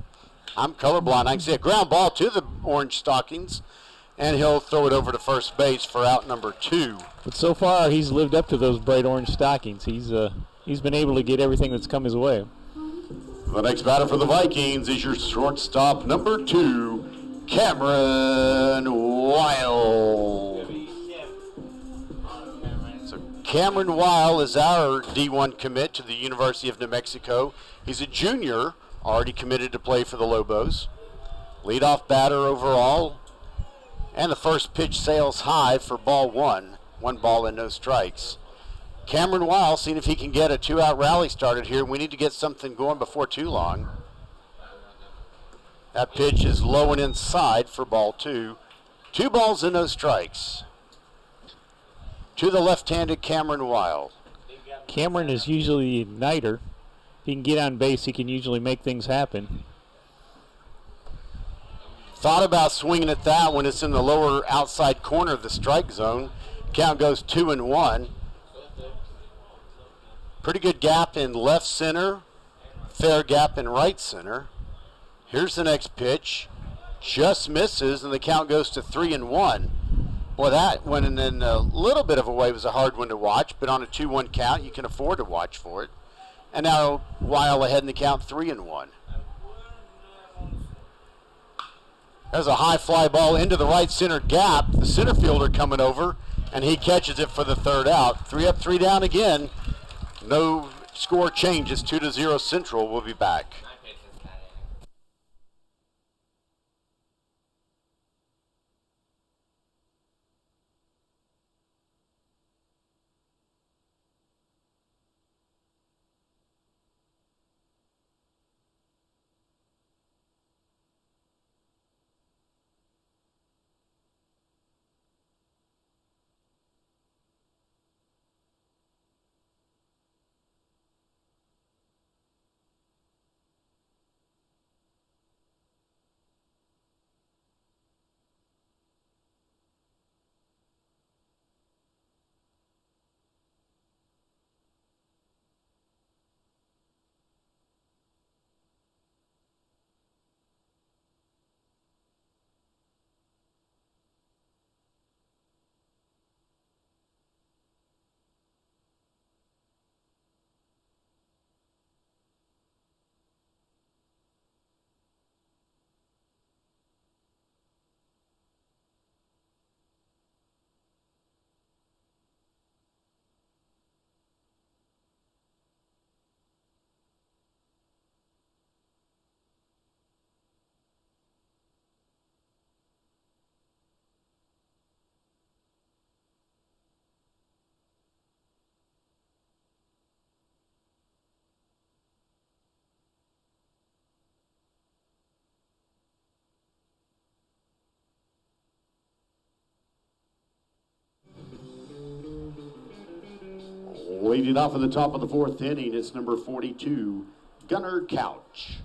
S1: I'm colorblind. I can see a ground ball to the orange stockings, and he'll throw it over to first base for out number 2.
S2: But so far, he's lived up to those bright orange stockings. He's been able to get everything that's come his way.
S1: The next batter for the Vikings is your shortstop, number 2, Cameron Weil. So Cameron Weil is our D1 commit to the University of New Mexico. He's a junior, already committed to play for the Lobos. Leadoff batter overall. And the first pitch sails high for ball 1. 1 ball and no strikes. Cameron Weil, seeing if he can get a 2-out rally started here. We need to get something going before too long. That pitch is low and inside for ball 2. 2 balls and no strikes. To the left-handed Cameron Weil.
S2: Cameron is usually a igniter. If he can get on base, he can usually make things happen.
S1: Thought about swinging at that when it's in the lower outside corner of the strike zone. Count goes 2-1. Pretty good gap in left center, fair gap in right center. Here's the next pitch. Just misses, and the count goes to 3-1. Boy, that one in a little bit of a way was a hard one to watch, but on a 2-1 count, you can afford to watch for it. And now Weil ahead in the count, 3-1. There's a high fly ball into the right center gap. The center fielder coming over and he catches it for the third out. 3 up, 3 down again. No score changes. 2-0 Central. We'll be back.
S4: Leading off at the top of the fourth inning, it's number 42, Gunnar Couch.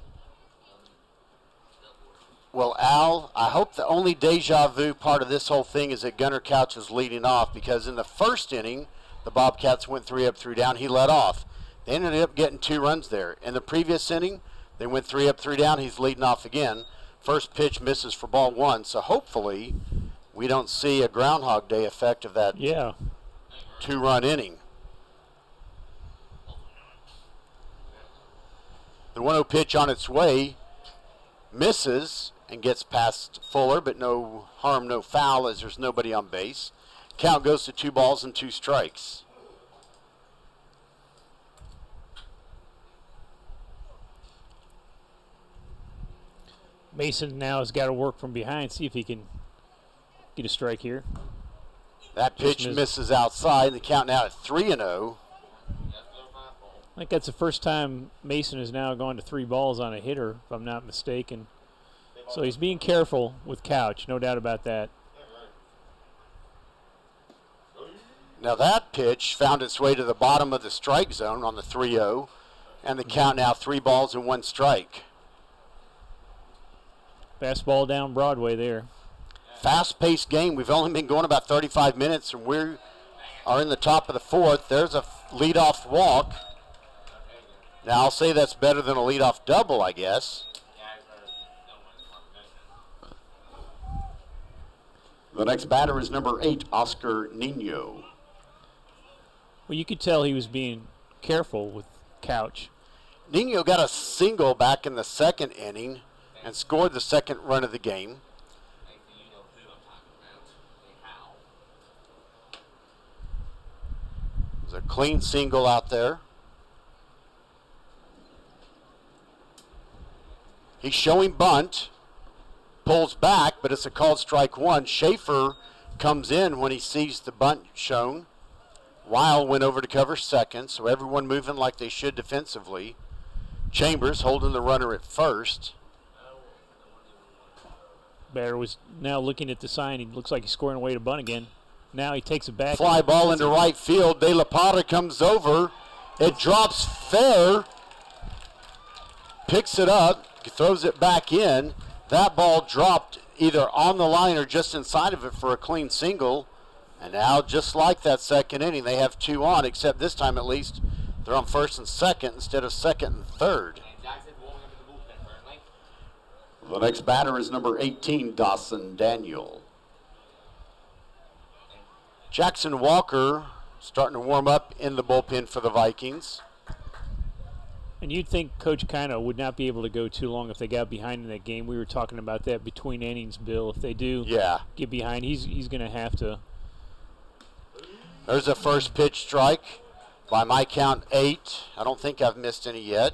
S1: Well, Al, I hope the only deja vu part of this whole thing is that Gunnar Couch is leading off, because in the first inning, the Bobcats went 3 up, 3 down. He led off. They ended up getting 2 runs there. In the previous inning, they went 3 up, 3 down. He's leading off again. First pitch misses for ball 1, so hopefully we don't see a Groundhog Day effect of that 2-run inning. The 1-0 pitch on its way misses and gets past Fuller, but no harm, no foul, as there's nobody on base. Count goes to 2 balls and 2 strikes.
S2: Mason now has got to work from behind, see if he can get a strike here.
S1: That pitch misses outside. The count now at 3-0.
S2: I think that's the first time Mason has now gone to 3 balls on a hitter, if I'm not mistaken. So he's being careful with Couch, no doubt about that.
S1: Now that pitch found its way to the bottom of the strike zone on the 3-0, and the count now 3 balls and 1 strike.
S2: Fastball down Broadway there.
S1: Fast-paced game. We've only been going about 35 minutes, and we are in the top of the 4th. There's a leadoff walk. Now, I'll say that's better than a leadoff double, I guess.
S4: The next batter is number 8, Oscar Nino.
S2: Well, you could tell he was being careful with Couch.
S1: Nino got a single back in the 2nd inning and scored the 2nd run of the game. There's a clean single out there. He's showing bunt, pulls back, but it's a called strike 1. Schaefer comes in when he sees the bunt shown. Weil went over to cover 2nd, so everyone moving like they should defensively. Chambers holding the runner at 1st.
S2: Batter was now looking at the sign. He looks like he's scoring away to bunt again. Now he takes it back.
S1: Fly ball into right field. De La Plata comes over. It drops fair. Picks it up. Throws it back in. That ball dropped either on the line or just inside of it for a clean single. And now, just like that 2nd inning, they have 2 on, except this time at least they're on 1st and 2nd instead of 2nd and 3rd.
S4: The next batter is number 18, Dawson Daniel.
S1: Jackson Walker starting to warm up in the bullpen for the Vikings.
S2: And you'd think Coach Kino would not be able to go too long if they got behind in that game. We were talking about that between innings, Bill. If they do get behind, he's going to have to
S1: There's a first pitch strike. By my count, 8. I don't think I've missed any yet.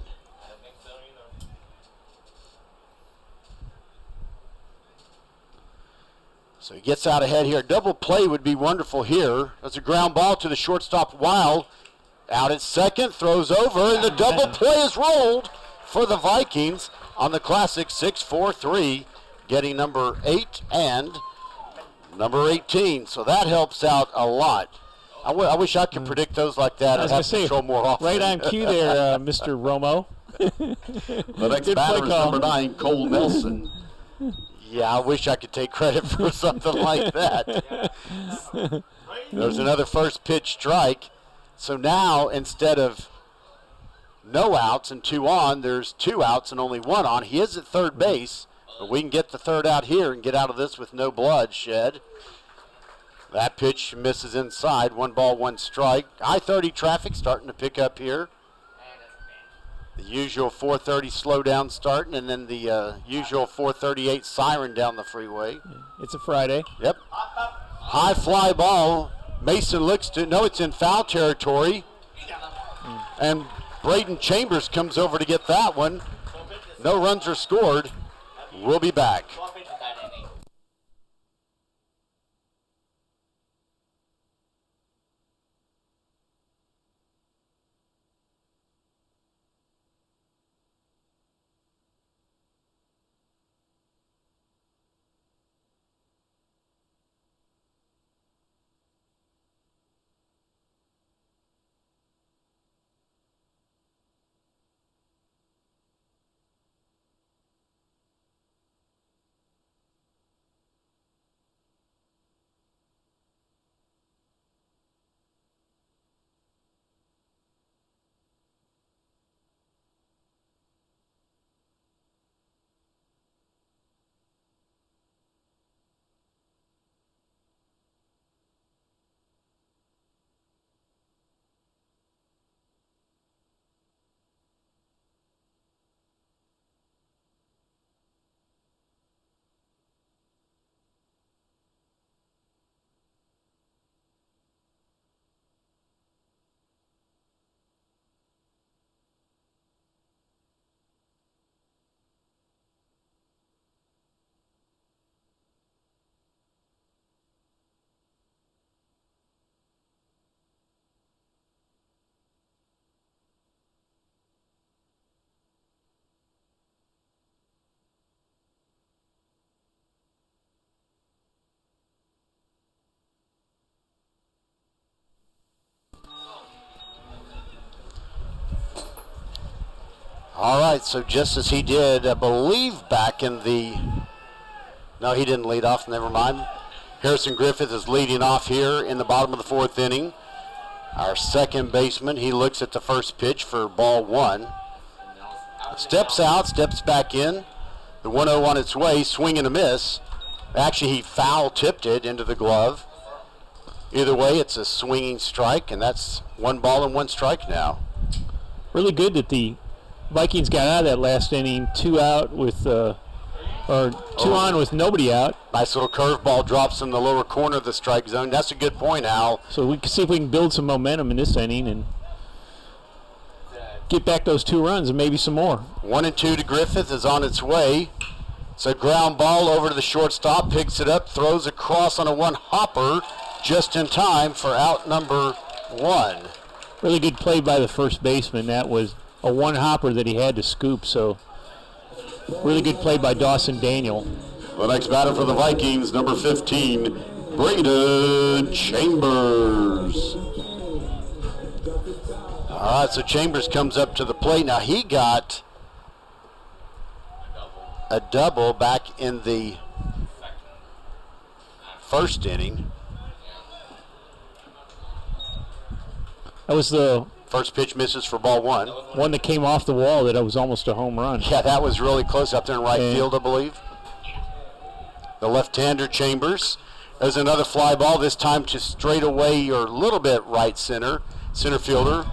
S1: So he gets out ahead here. Double play would be wonderful here. That's a ground ball to the shortstop, Wild. Out at second, throws over, and the double play is rolled for the Vikings on the classic 6-4-3, getting number 8 and number 18. So that helps out a lot. I wish I could predict those like that. I'd have to control more often.
S2: Right on cue there, Mr. Romo.
S4: The next batter is number 9, Cole Nelson.
S1: Yeah, I wish I could take credit for something like that. There's another first pitch strike. So now, instead of no outs and 2 on, there's 2 outs and only 1 on. He is at third base, but we can get the third out here and get out of this with no bloodshed. That pitch misses inside. 1 ball, 1 strike. I-30 traffic starting to pick up here. The usual 4:30 slow down starting, and then the usual 4:38 siren down the freeway.
S2: It's a Friday.
S1: Yep. High fly ball. Mason looks to, no, it's in foul territory. And Braden Chambers comes over to get that one. No runs are scored. We'll be back. All right, so just as he did, I believe, back in the... No, he didn't lead off. Never mind. Harrison Griffith is leading off here in the bottom of the 4th inning. Our second baseman, he looks at the first pitch for ball 1. Steps out, steps back in. The 1-0 on its way, swing and a miss. Actually, he foul-tipped it into the glove. Either way, it's a swinging strike, and that's 1 ball and 1 strike now.
S2: Really good that the Vikings got out of that last inning, 2 out with, or 2 on with nobody out.
S1: Nice little curveball drops in the lower corner of the strike zone. That's a good point, Al.
S2: So we can see if we can build some momentum in this inning and get back those 2 runs and maybe some more.
S1: 1-2 to Griffith is on its way. It's a ground ball over to the shortstop, picks it up, throws across on a 1-hopper just in time for out number 1.
S2: Really good play by the first baseman. That was a 1-hopper that he had to scoop, so really good play by Dawson Daniel.
S4: The next batter for the Vikings, number 15, Braden Chambers.
S1: All right, so Chambers comes up to the plate. Now he got a double back in the first inning.
S2: That was the
S1: first pitch misses for ball 1.
S2: One that came off the wall that was almost a home run.
S1: Yeah, that was really close up there in right field, I believe. The left-hander Chambers. There's another fly ball, this time to straightaway or a little bit right center. Center fielder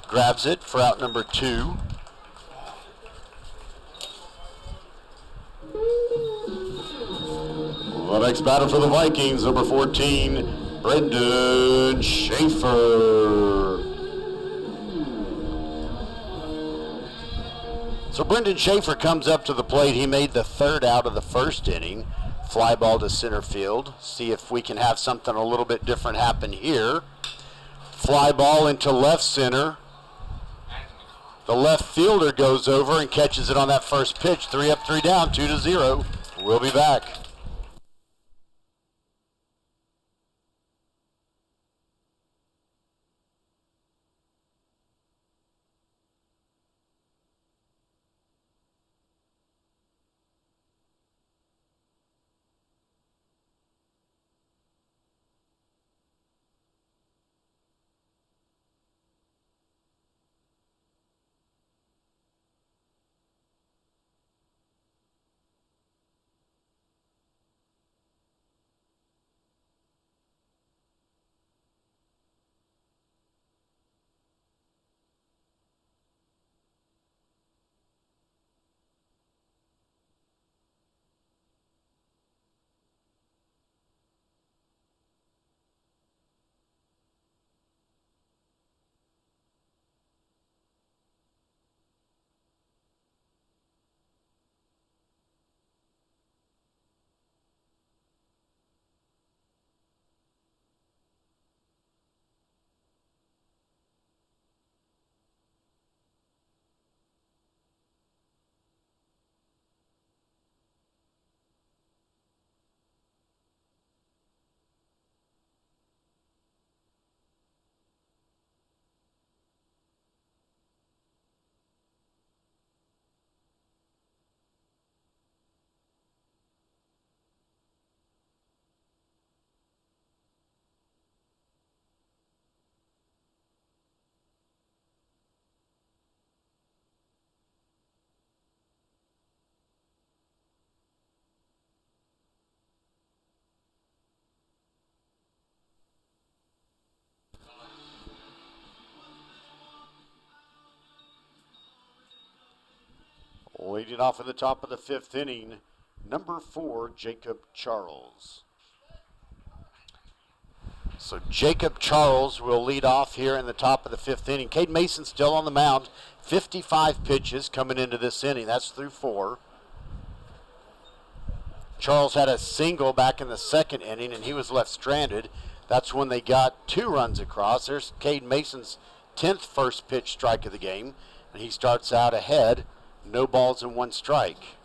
S1: grabs it for out number 2.
S4: The next batter for the Vikings, number 14,
S1: Brendan Schaefer. So Brendan Schaefer comes up to the plate. He made the third out of the first inning. Fly ball to center field. See if we can have something a little bit different happen here. Fly ball into left center. The left fielder goes over and catches it on that first pitch. 3 up, 3 down, 2-0. We'll be back. Leading off at the top of the 5th inning, number 4, Jacob Charles. So Jacob Charles will lead off here in the top of the 5th inning. Cade Mason still on the mound. 55 pitches coming into this inning. That's through 4. Charles had a single back in the 2nd inning, and he was left stranded. That's when they got 2 runs across. There's Cade Mason's 10th first pitch strike of the game, and he starts out ahead. No balls and 1 strike.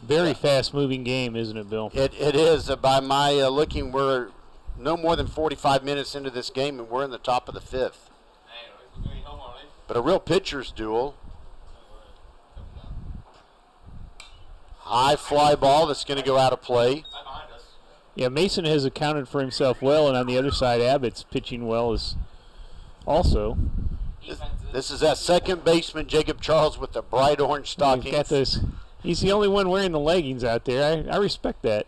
S2: Very fast-moving game, isn't it, Bill?
S1: It is. By my looking, we're no more than 45 minutes into this game, and we're in the top of the 5th. But a real pitcher's duel. High fly ball that's going to go out of play.
S2: Yeah, Mason has accounted for himself well, and on the other side, Abbott's pitching well as also.
S1: This is that second baseman, Jacob Charles, with the bright orange stockings.
S2: He's the only one wearing the leggings out there. I respect that.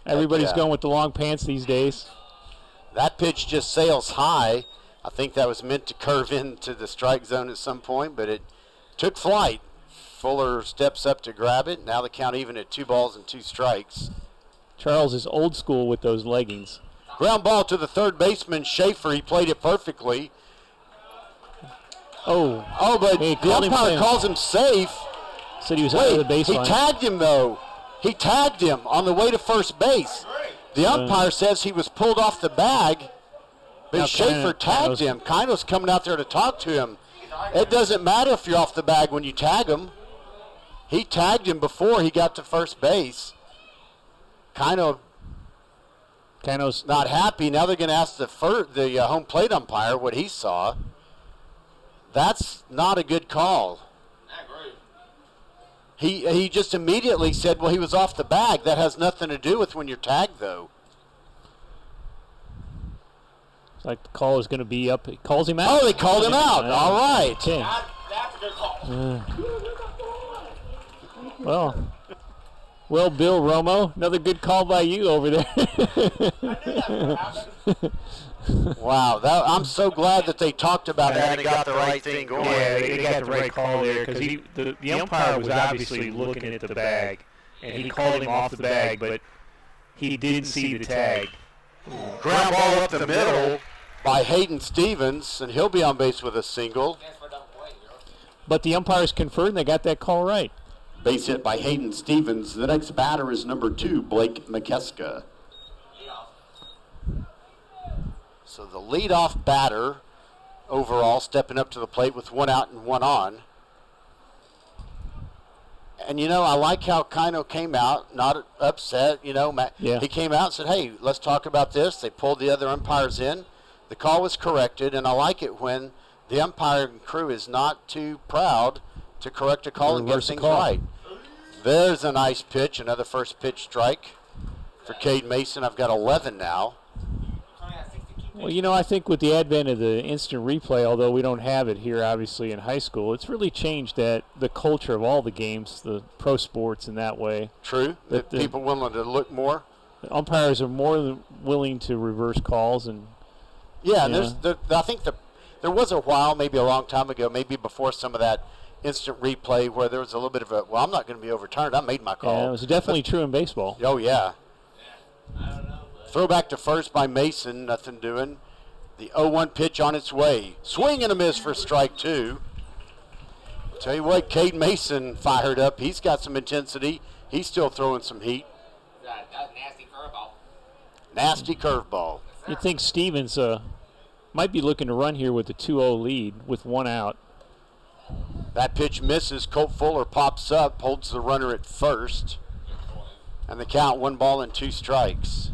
S2: Everybody's going with the long pants these days.
S1: That pitch just sails high. I think that was meant to curve into the strike zone at some point, but it took flight. Fuller steps up to grab it. Now the count even at 2 balls and 2 strikes.
S2: Charles is old school with those leggings.
S1: Ground ball to the third baseman, Schaefer. He played it perfectly. But the umpire calls him safe.
S2: Said he was out of the baseline.
S1: He tagged him, though. He tagged him on the way to first base. The umpire says he was pulled off the bag, but Schaefer tagged him. Kino's coming out there to talk to him. It doesn't matter if you're off the bag when you tag him. He tagged him before he got to first base. Kino's not happy. Now they're going to ask the home plate umpire what he saw. That's not a good call. He just immediately said, well, he was off the bag. That has nothing to do with when you're tagged, though.
S2: It's like the call is going to be up. He calls him out.
S1: Oh, they called him out. All right.
S2: Okay.
S3: That's a good call.
S2: Well, Bill Romo, another good call by you over there.
S1: Wow, I'm so glad that they talked about that and got the right thing going.
S2: Yeah, they got the right call there because the umpire was obviously looking at the bag, and he called him off the bag, but he didn't see the tag.
S5: Ground ball up the middle.
S1: by Hayden Stevens, and he'll be on base with a single.
S2: But the umpires conferred, and they got that call right.
S4: Base hit by Hayden Stevens. The next batter is number 2, Blake McKeska.
S1: So the leadoff batter overall stepping up to the plate with 1 out and 1 on. And, you know, I like how Kino came out, not upset. You know,
S2: Yeah.
S1: He came out and said, hey, let's talk about this. They pulled the other umpires in. The call was corrected, and I like it when the umpiring crew is not too proud to correct a call and get
S2: Reverse the
S1: things
S2: call.
S1: right. There's a nice pitch, another first pitch strike for Cade Mason. I've got 11 now.
S2: Well, you know, I think with the advent of the instant replay, although we don't have it here, obviously, in high school, it's really changed the culture of all the games, the pro sports in that way.
S1: True.
S2: That the
S1: People willing to look more.
S2: umpires are more than willing to reverse calls. And
S1: Yeah, and I think there was a while, maybe a long time ago, maybe before some of that instant replay, where there was a little bit of a, well, I'm not going to be overturned. I made my call.
S2: yeah, it was definitely true in baseball.
S1: Oh, yeah. Throw back to first by Mason, nothing doing. The 0-1 pitch on its way. Swing and a miss for strike 2. Tell you what, Cade Mason fired up. He's got some intensity. He's still throwing some heat.
S5: That was a nasty curveball.
S1: Nasty curveball.
S2: You'd think Stevens might be looking to run here with a 2-0 lead with 1 out.
S1: That pitch misses. Colt Fuller pops up, holds the runner at first. And the count, 1 ball and 2 strikes.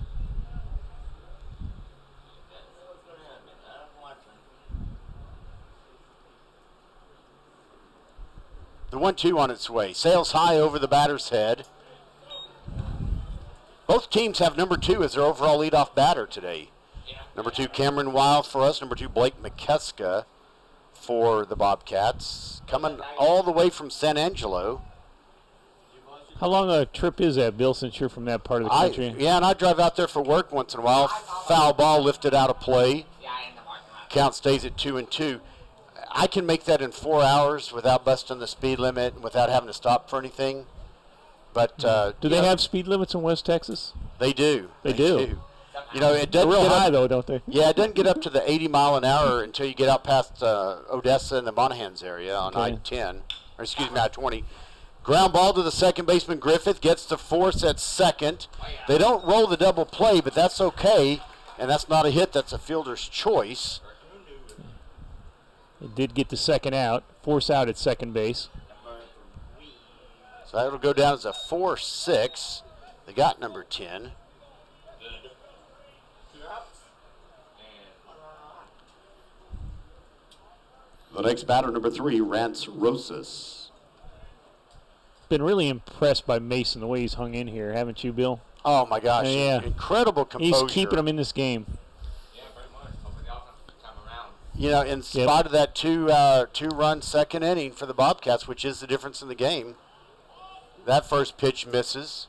S1: The 1-2 on its way. Sails high over the batter's head. Both teams have number 2 as their overall leadoff batter today. Number 2, Cameron Wild for us. Number 2, Blake McKeska for the Bobcats. Coming all the way from San Angelo.
S2: How long a trip is that, Bill, since you're from that part of the country?
S1: Yeah, and I drive out there for work once in a while. Foul ball lifted out of play. Count stays at 2-2. I can make that in 4 hours without busting the speed limit and without having to stop for anything. But
S2: Do they have speed limits in West Texas?
S1: They do.
S2: They do.
S1: You know, it
S2: They're
S1: doesn't
S2: real
S1: get
S2: high,
S1: up,
S2: though, don't they?
S1: Yeah, it doesn't get up to the 80 mile an hour until you get out past Odessa and the Monahans area on
S2: Okay.
S1: I-10, or excuse me, I-20. Ground ball to the second baseman. Griffith gets the force at second. They don't roll the double play, but that's okay, and that's not a hit. That's a fielder's choice.
S2: They did get the second out, force out at second base.
S1: So that'll go down as a 4-6. They got number 10.
S4: The next batter, number 3, Rance Rosas.
S2: Been really impressed by Mason, the way he's hung in here, haven't you, Bill?
S1: Oh, my gosh.
S2: Yeah.
S1: Incredible composure.
S2: He's keeping them in this game.
S5: Yeah, very much. Hopefully the offense will come around.
S1: You know, in spite of that two-run second inning for the Bobcats, which is the difference in the game, that first pitch misses.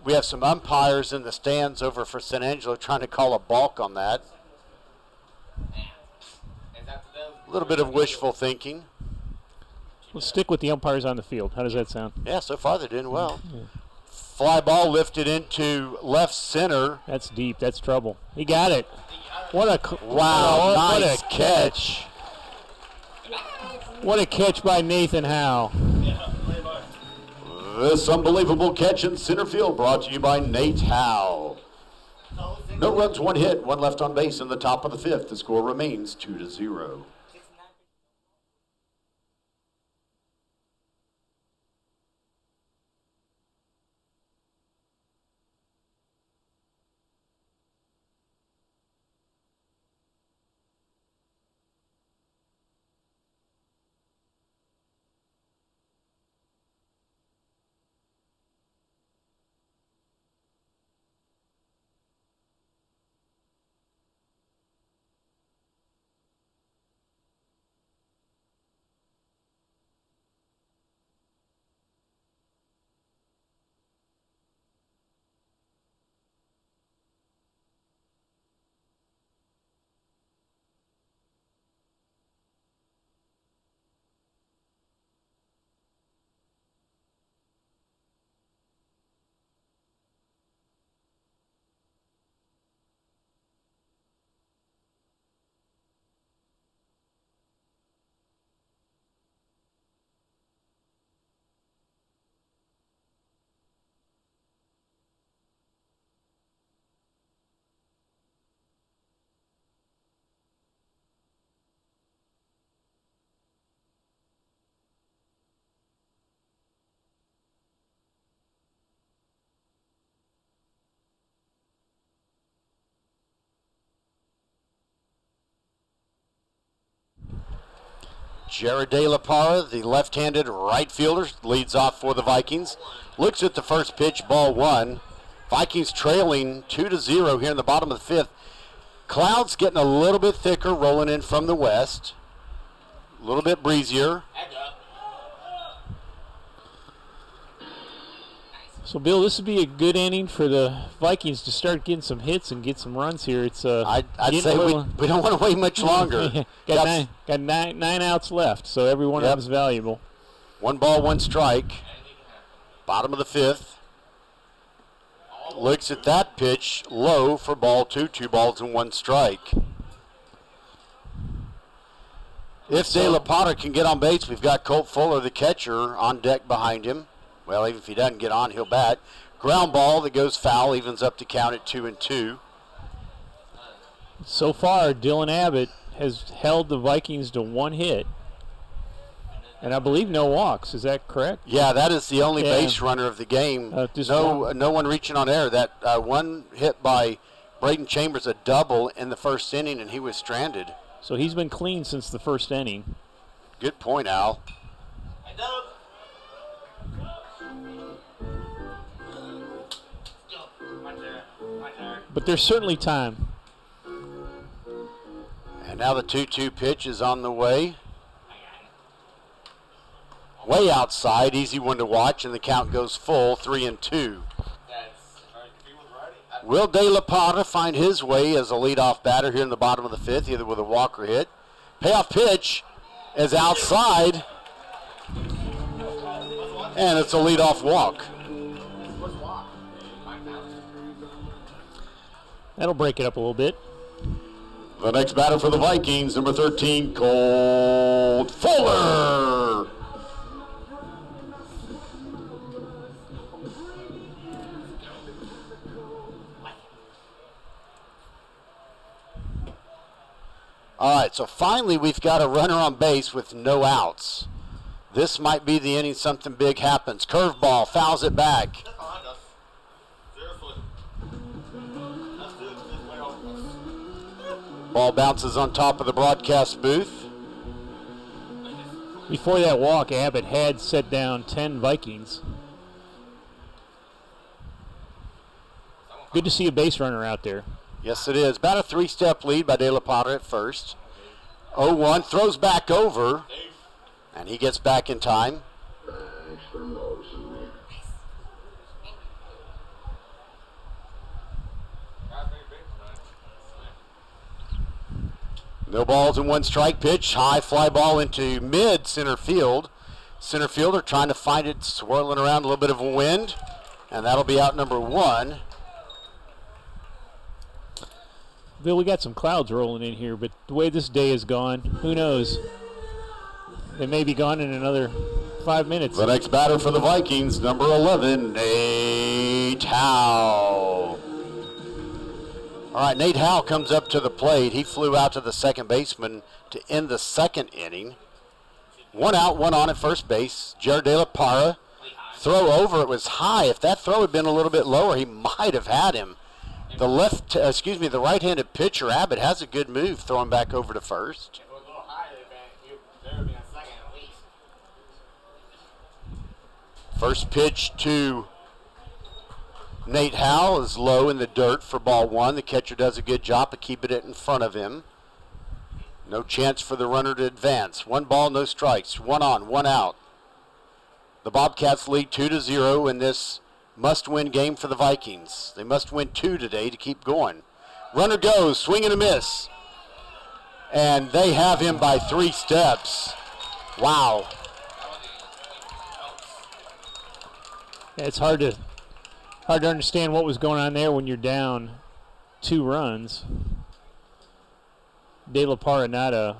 S1: We have some umpires in the stands over for San Angelo trying to call a balk on that. A little bit of wishful thinking.
S2: Let's stick with the umpires on the field. How does that sound?
S1: Yeah, so far they're doing well. Fly ball lifted into left center.
S2: That's deep. That's trouble. He got it. What a
S1: Wow,
S2: what
S1: nice
S2: a catch. What a catch by Nathan Howe.
S4: This unbelievable catch in center field brought to you by Nate Howe. No runs, 1 hit, 1 left on base in the top of the 5th. The score remains 2-0. Jared De La Parra, the left-handed right fielder, leads off for the Vikings. Looks at the first pitch, ball one. Vikings trailing 2-0 here in the bottom of the fifth. Clouds getting a little bit thicker, rolling in from the west. A little bit breezier.
S2: So, Bill, this would be a good inning for the Vikings to start getting some hits and get some runs here. It's
S4: I'd say we don't want to wait much longer.
S2: got nine outs left, so every one of them is valuable.
S4: 1 ball, 1 strike. Bottom of the fifth. Looks at that pitch, low for ball 2. 2 balls and 1 strike. If De La Parra can get on base, we've got Colt Fuller, the catcher, on deck behind him. Well, even if he doesn't get on, he'll bat. Ground ball that goes foul, evens up to count at 2-2.
S2: So far, Dylan Abbott has held the Vikings to 1 hit. And I believe no walks. Is that correct?
S4: Yeah, that is the only base runner of the game. No one reaching on air. That one hit by Braden Chambers, a double in the first inning, and he was stranded.
S2: So he's been clean since the first inning.
S4: Good point, Al.
S2: But there's certainly time.
S4: And now the 2-2 pitch is on the way. Way outside, easy one to watch, and the count goes full, 3-2. Will De La Parra find his way as a leadoff batter here in the bottom of the fifth, either with a walk or hit? Payoff pitch is outside, and it's a leadoff walk.
S2: That'll break it up a little bit.
S4: The next batter for the Vikings, number 13, Colt Fuller. All right, so finally we've got a runner on base with no outs. This might be the inning something big happens. Curveball, fouls it back. Ball bounces on top of the broadcast booth.
S2: Before that walk, Abbott had set down 10 Vikings. Good to see a base runner out there.
S4: Yes, it is. About a 3-step lead by De La Parra at first. 0-1, throws back over, and he gets back in time. No balls and 1 strike pitch. High fly ball into mid center field. Center fielder trying to find it, swirling around a little bit of a wind, and that'll be out number 1.
S2: Bill, we got some clouds rolling in here, but the way this day has gone, who knows? They may be gone in another 5 minutes.
S4: The next batter for the Vikings, number 11, Nate Howe. All right, Nate Howe comes up to the plate. He flew out to the second baseman to end the second inning. 1 out, 1 on at first base. Jared De La Parra, throw over. It was high. If that throw had been a little bit lower, he might have had him. The right-handed pitcher, Abbott, has a good move throwing back over to first.
S5: If it was a little higher, there would be a second at least.
S4: First pitch to Nate Howe is low in the dirt for ball 1. The catcher does a good job of keeping it in front of him. No chance for the runner to advance. 1 ball, no strikes. 1 on, 1 out. The Bobcats lead 2-0 in this must-win game for the Vikings. They must win 2 today to keep going. Runner goes, swing and a miss. And they have him by 3 steps. Wow.
S2: It's hard to understand what was going on there when you're down 2 runs. De La Parra not a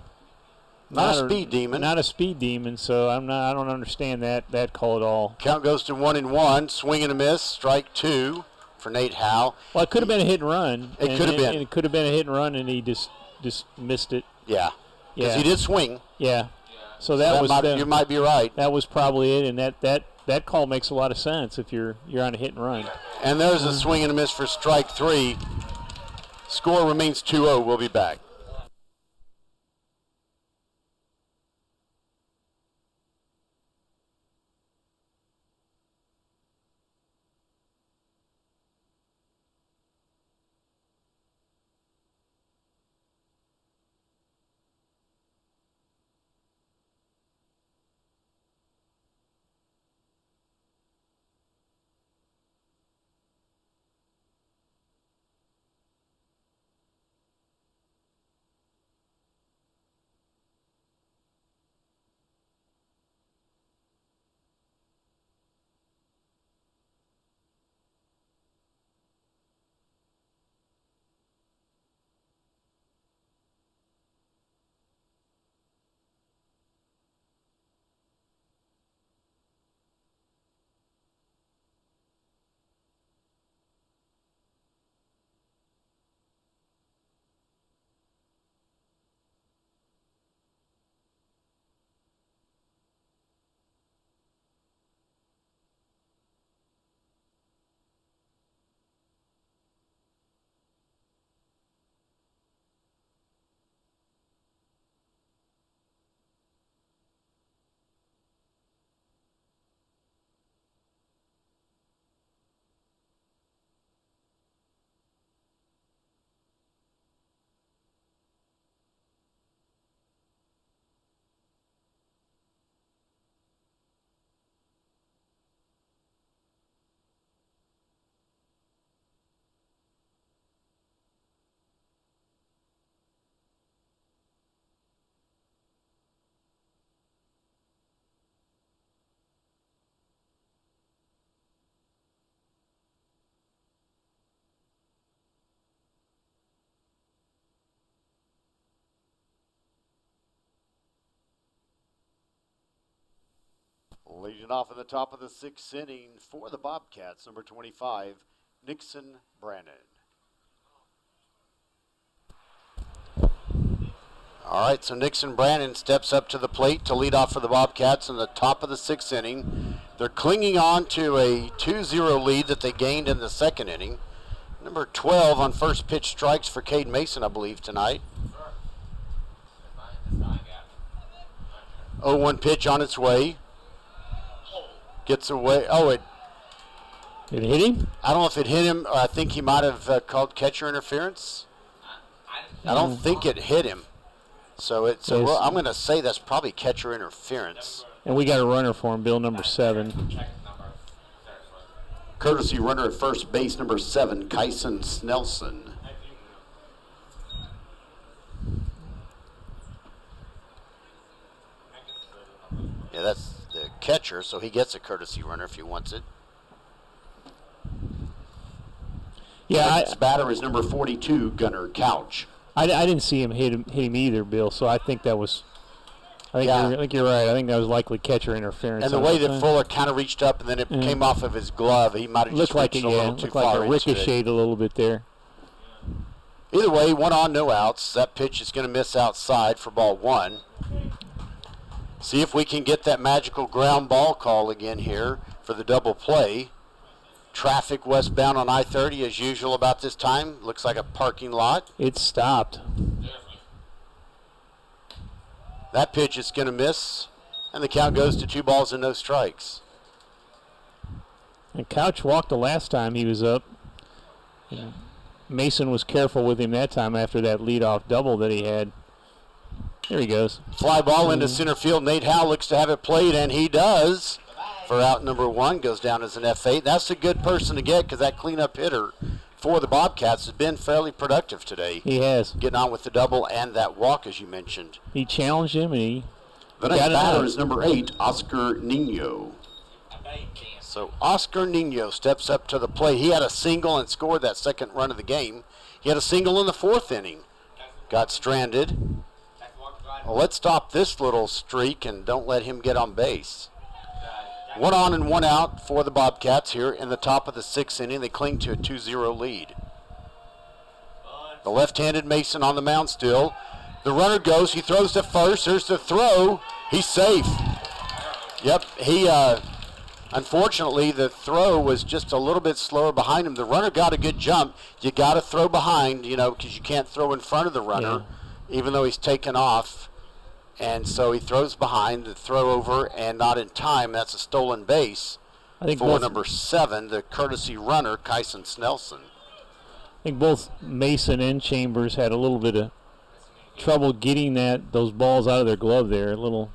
S4: speed demon.
S2: Not a speed demon, so I don't understand that call at all.
S4: Count goes to 1-1. Swing and a miss. Strike 2 for Nate Howe.
S2: Well, it could have been a hit and run.
S4: It could have been.
S2: And it could have been a hit and run, and he just missed it.
S4: Yeah. Because he did swing.
S2: Yeah. So
S4: you might be right.
S2: That was probably it, and that call makes a lot of sense if you're on a hit and run.
S4: And there's a swing and a miss for strike 3. Score remains 2-0. We'll be back.
S1: Leading off in the top of the 6th inning for the Bobcats, number 25, Nixon Brannon.
S4: All right, so Nixon Brannon steps up to the plate to lead off for the Bobcats in the top of the 6th inning. They're clinging on to a 2-0 lead that they gained in the 2nd inning. Number 12 on first pitch strikes for Cade Mason, I believe, tonight. 0-1 pitch on its way. Gets away. Oh, it
S2: Did it hit him?
S4: I don't know if it hit him. I think he might have called catcher interference. I don't think it hit him. So it's.
S2: Yes.
S4: Well, I'm going to say that's probably catcher interference.
S2: And we got a runner for him, Bill, number 7.
S1: Courtesy runner at first base, number 7, Kyson Snelson.
S4: Yeah, that's the catcher, so he gets a courtesy runner if he wants it.
S2: Yeah,
S1: Next batter is number 42, Gunnar Couch.
S2: I didn't see him hit him either, Bill. So I think that was. I think you're right. I think that was likely catcher interference.
S4: And the way that Fuller kind of reached up and then it came off of his glove, he might have just
S2: looked like
S4: reached
S2: it,
S4: a little too
S2: looked like
S4: far
S2: it
S4: into it.
S2: ricocheted a little bit there.
S4: Either way, 1 on, no outs. That pitch is going to miss outside for ball 1. See if we can get that magical ground ball call again here for the double play. Traffic westbound on I-30 as usual about this time. Looks like a parking lot.
S2: It stopped.
S4: That pitch is going to miss, and the count goes to 2 balls and no strikes.
S2: And Couch walked the last time he was up. Yeah. Mason was careful with him that time after that leadoff double that he had. There he goes.
S4: Fly ball into center field. Nate Howe looks to have it played, and he does. For out number 1, goes down as an F8. That's a good person to get because that cleanup hitter for the Bobcats has been fairly productive today.
S2: He has.
S4: Getting on with the double and that walk, as you mentioned.
S2: He challenged him, and he
S1: The next batter is number 8, Oscar Nino.
S4: So Oscar Nino steps up to the plate. He had a single and scored that second run of the game. He had a single in the 4th inning. Got stranded. Well, let's stop this little streak and don't let him get on base. 1 on and 1 out for the Bobcats here in the top of the 6th inning. They cling to a 2-0 lead. The left-handed Mason on the mound still. The runner goes. He throws to first. There's the throw. He's safe. Yep. Unfortunately, the throw was just a little bit slower behind him. The runner got a good jump. You got to throw behind, because you can't throw in front of the runner, even though he's taken off. And so he throws behind the throw over and not in time. That's a stolen base for number 7, the courtesy runner, Kyson Snelson.
S2: I think both Mason and Chambers had a little bit of trouble getting those balls out of their glove there. A little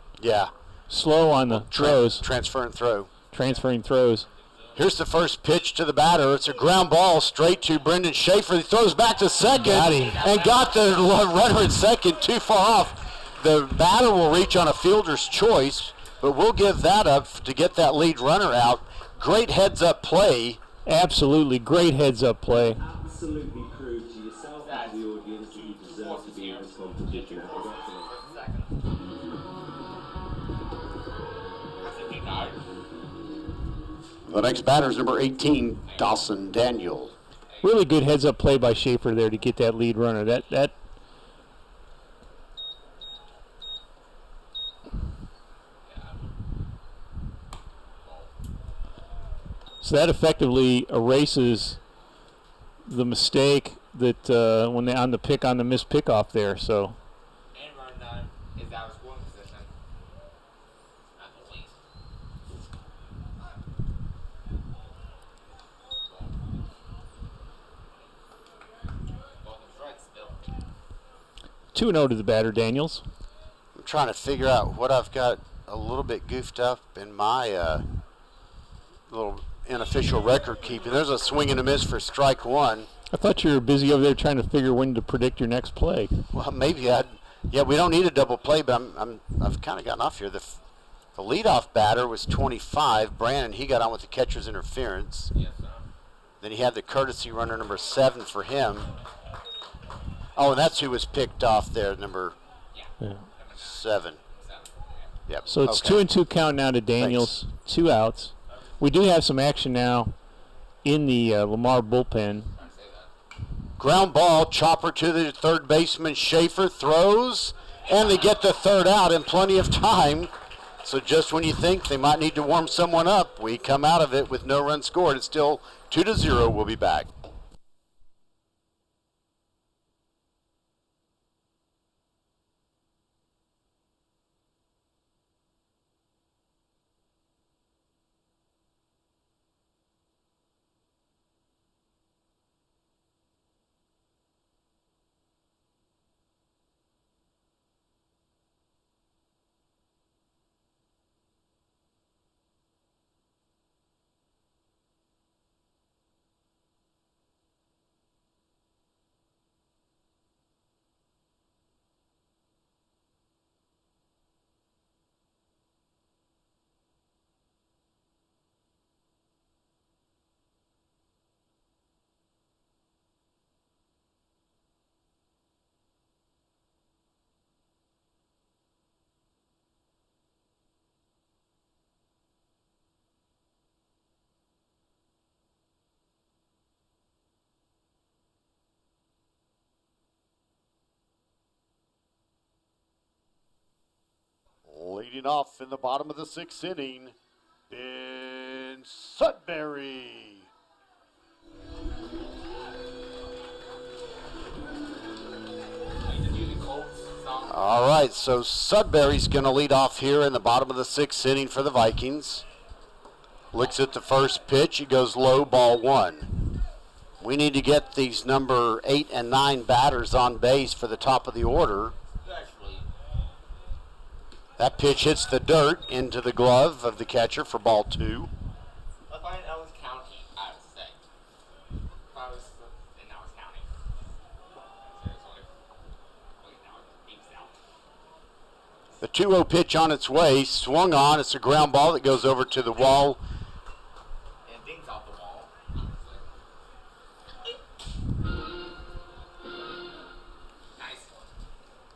S2: slow on the throws.
S4: Transferring
S2: throws.
S4: Here's the first pitch to the batter. It's a ground ball straight to Brendan Schaefer. He throws back to second and got the runner at second too far off. The batter will reach on a fielder's choice, but we'll give that up to get that lead runner out. Great heads-up play.
S2: Absolutely great heads-up play.
S3: Absolutely prove to yourself and the audience that you deserve to be in this competition.
S1: The next batter is number 18, Dawson Daniel.
S2: Really good heads-up play by Schaefer there to get that lead runner. So that effectively erases the mistake that when they on the missed pickoff there. So.
S5: And run down is that was scoring position. Not the least.
S2: 2-0 to the batter, Daniels.
S4: I'm trying to figure out what I've got a little bit goofed up in my little unofficial record keeping. There's a swing and a miss for strike 1.
S2: I thought you were busy over there trying to figure when to predict your next play.
S4: Well, maybe we don't need a double play, but I've kind of gotten off here. The leadoff batter was 25. Brandon, he got on with the catcher's interference.
S5: Yes, sir.
S4: Then he had the courtesy runner number 7 for him. Oh, and that's who was picked off there, number 7. Yep.
S2: So it's
S4: okay.
S2: 2-2 count now to Daniels. 2 outs. We do have some action now in the Lamar bullpen.
S4: Ground ball, chopper to the third baseman. Schaefer throws, and they get the third out in plenty of time. So just when you think they might need to warm someone up, we come out of it with no run scored. It's still 2-0. We'll be back.
S1: Leading off in the bottom of the 6th inning, Ben Sudbury.
S4: All right, so Sudbury's going to lead off here in the bottom of the 6th inning for the Vikings. Looks at the first pitch. He goes low, ball 1. We need to get these number 8 and 9 batters on base for the top of the order. That pitch hits the dirt into the glove of the catcher for ball 2.
S5: If I in Ellis County, I would say. If I was in Ellis County. Seriously. Wait, now it beeps out.
S4: The 2-0 pitch on its way, swung on. It's a ground ball that goes over to the wall.
S5: And dings off the wall. Nice.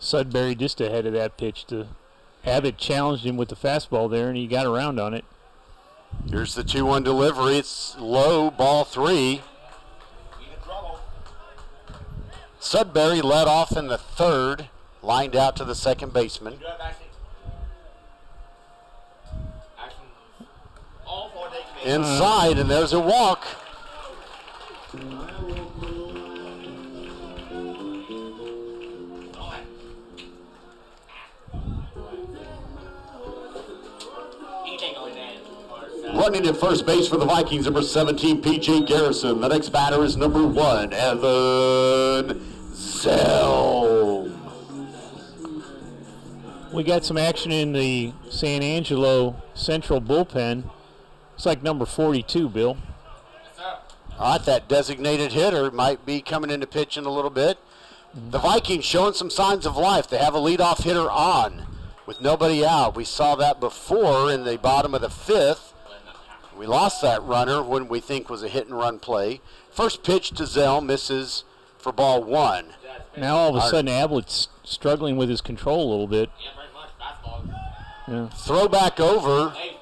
S2: Sudbury just ahead of that pitch to Abbott challenged him with the fastball there, and he got around on it.
S4: Here's the 2-1 delivery. It's low, ball 3. Sudbury led off in the 3rd, lined out to the second baseman.
S5: Do have action. Action. All 4 days.
S4: Inside, and there's a walk.
S1: Running at first base for the Vikings, number 17, P.J. Garrison. The next batter is number 1, Evan Zelm.
S2: We got some action in the San Angelo Central bullpen. It's like number 42, Bill.
S4: All right, that designated hitter might be coming into pitch in a little bit. The Vikings showing some signs of life. They have a leadoff hitter on with nobody out. We saw that before in the bottom of the 5th. We lost that runner when we think was a hit-and-run play. First pitch to Zell misses for ball 1.
S2: Now all of a sudden Ablett's struggling with his control a little bit.
S5: Yeah, very much. Fastball.
S2: Yeah.
S4: Throw back over.
S5: Hey.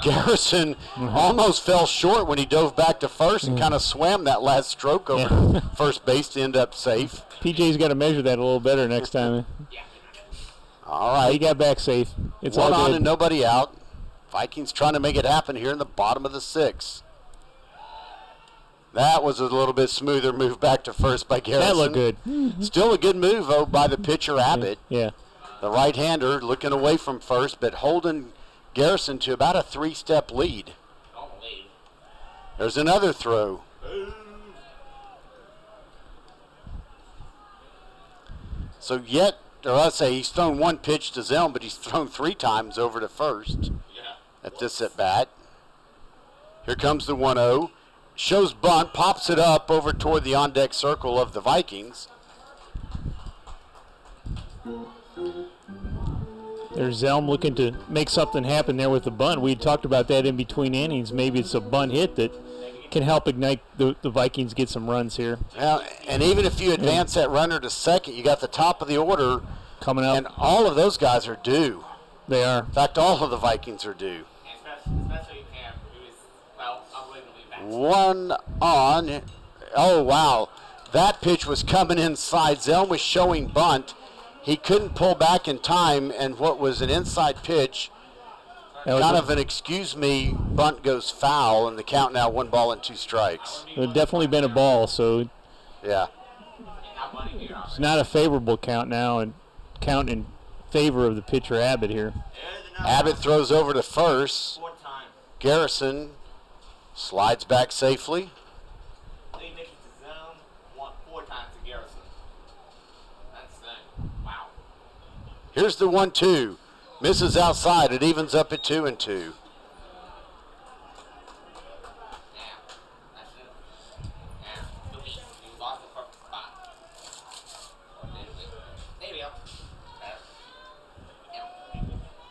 S4: Garrison almost fell short when he dove back to first and kind of swam that last stroke over to first base to end up safe.
S2: PJ's got to measure that a little better next time.
S4: All
S2: He
S4: right,
S2: got back safe. It's
S4: one
S2: all
S4: on
S2: good.
S4: and nobody out. Vikings trying to make it happen here in the bottom of the 6th. That was a little bit smoother move back to first by Garrison.
S2: That looked good.
S4: Still a good move, though, by the pitcher Abbott.
S2: Yeah.
S4: The right-hander looking away from first, but holding Garrison to about a 3-step lead. There's another throw. So he's thrown 1 pitch to Zelm, but he's thrown 3 times over to first at this at-bat. Here comes the 1-0. Shows bunt, pops it up over toward the on-deck circle of the Vikings.
S2: There's Zelm looking to make something happen there with the bunt. We had talked about that in between innings. Maybe it's a bunt hit that can help ignite the Vikings get some runs here.
S4: Now, and even if you advance that runner to second, you got the top of the order
S2: Coming up.
S4: and all of those guys are due.
S2: They are.
S4: In fact, all of the Vikings are due.
S5: Especially Cam, who is, well, unbelievably back.
S4: One on. Oh, wow. That pitch was coming inside. Zelm was showing bunt. He couldn't pull back in time, and what was an inside pitch, kind of an excuse me, bunt goes foul, and the count now 1 ball and 2 strikes.
S2: It definitely been a ball, so
S4: Yeah.
S2: it's not a favorable count now, and count in favor of the pitcher Abbott here.
S4: Abbott throws over to first.
S5: 4 times.
S4: Garrison slides back safely.
S5: They make it to zone 4 times to Garrison. That's wow.
S4: Here's the 1-2. Misses outside. It evens up at 2-2.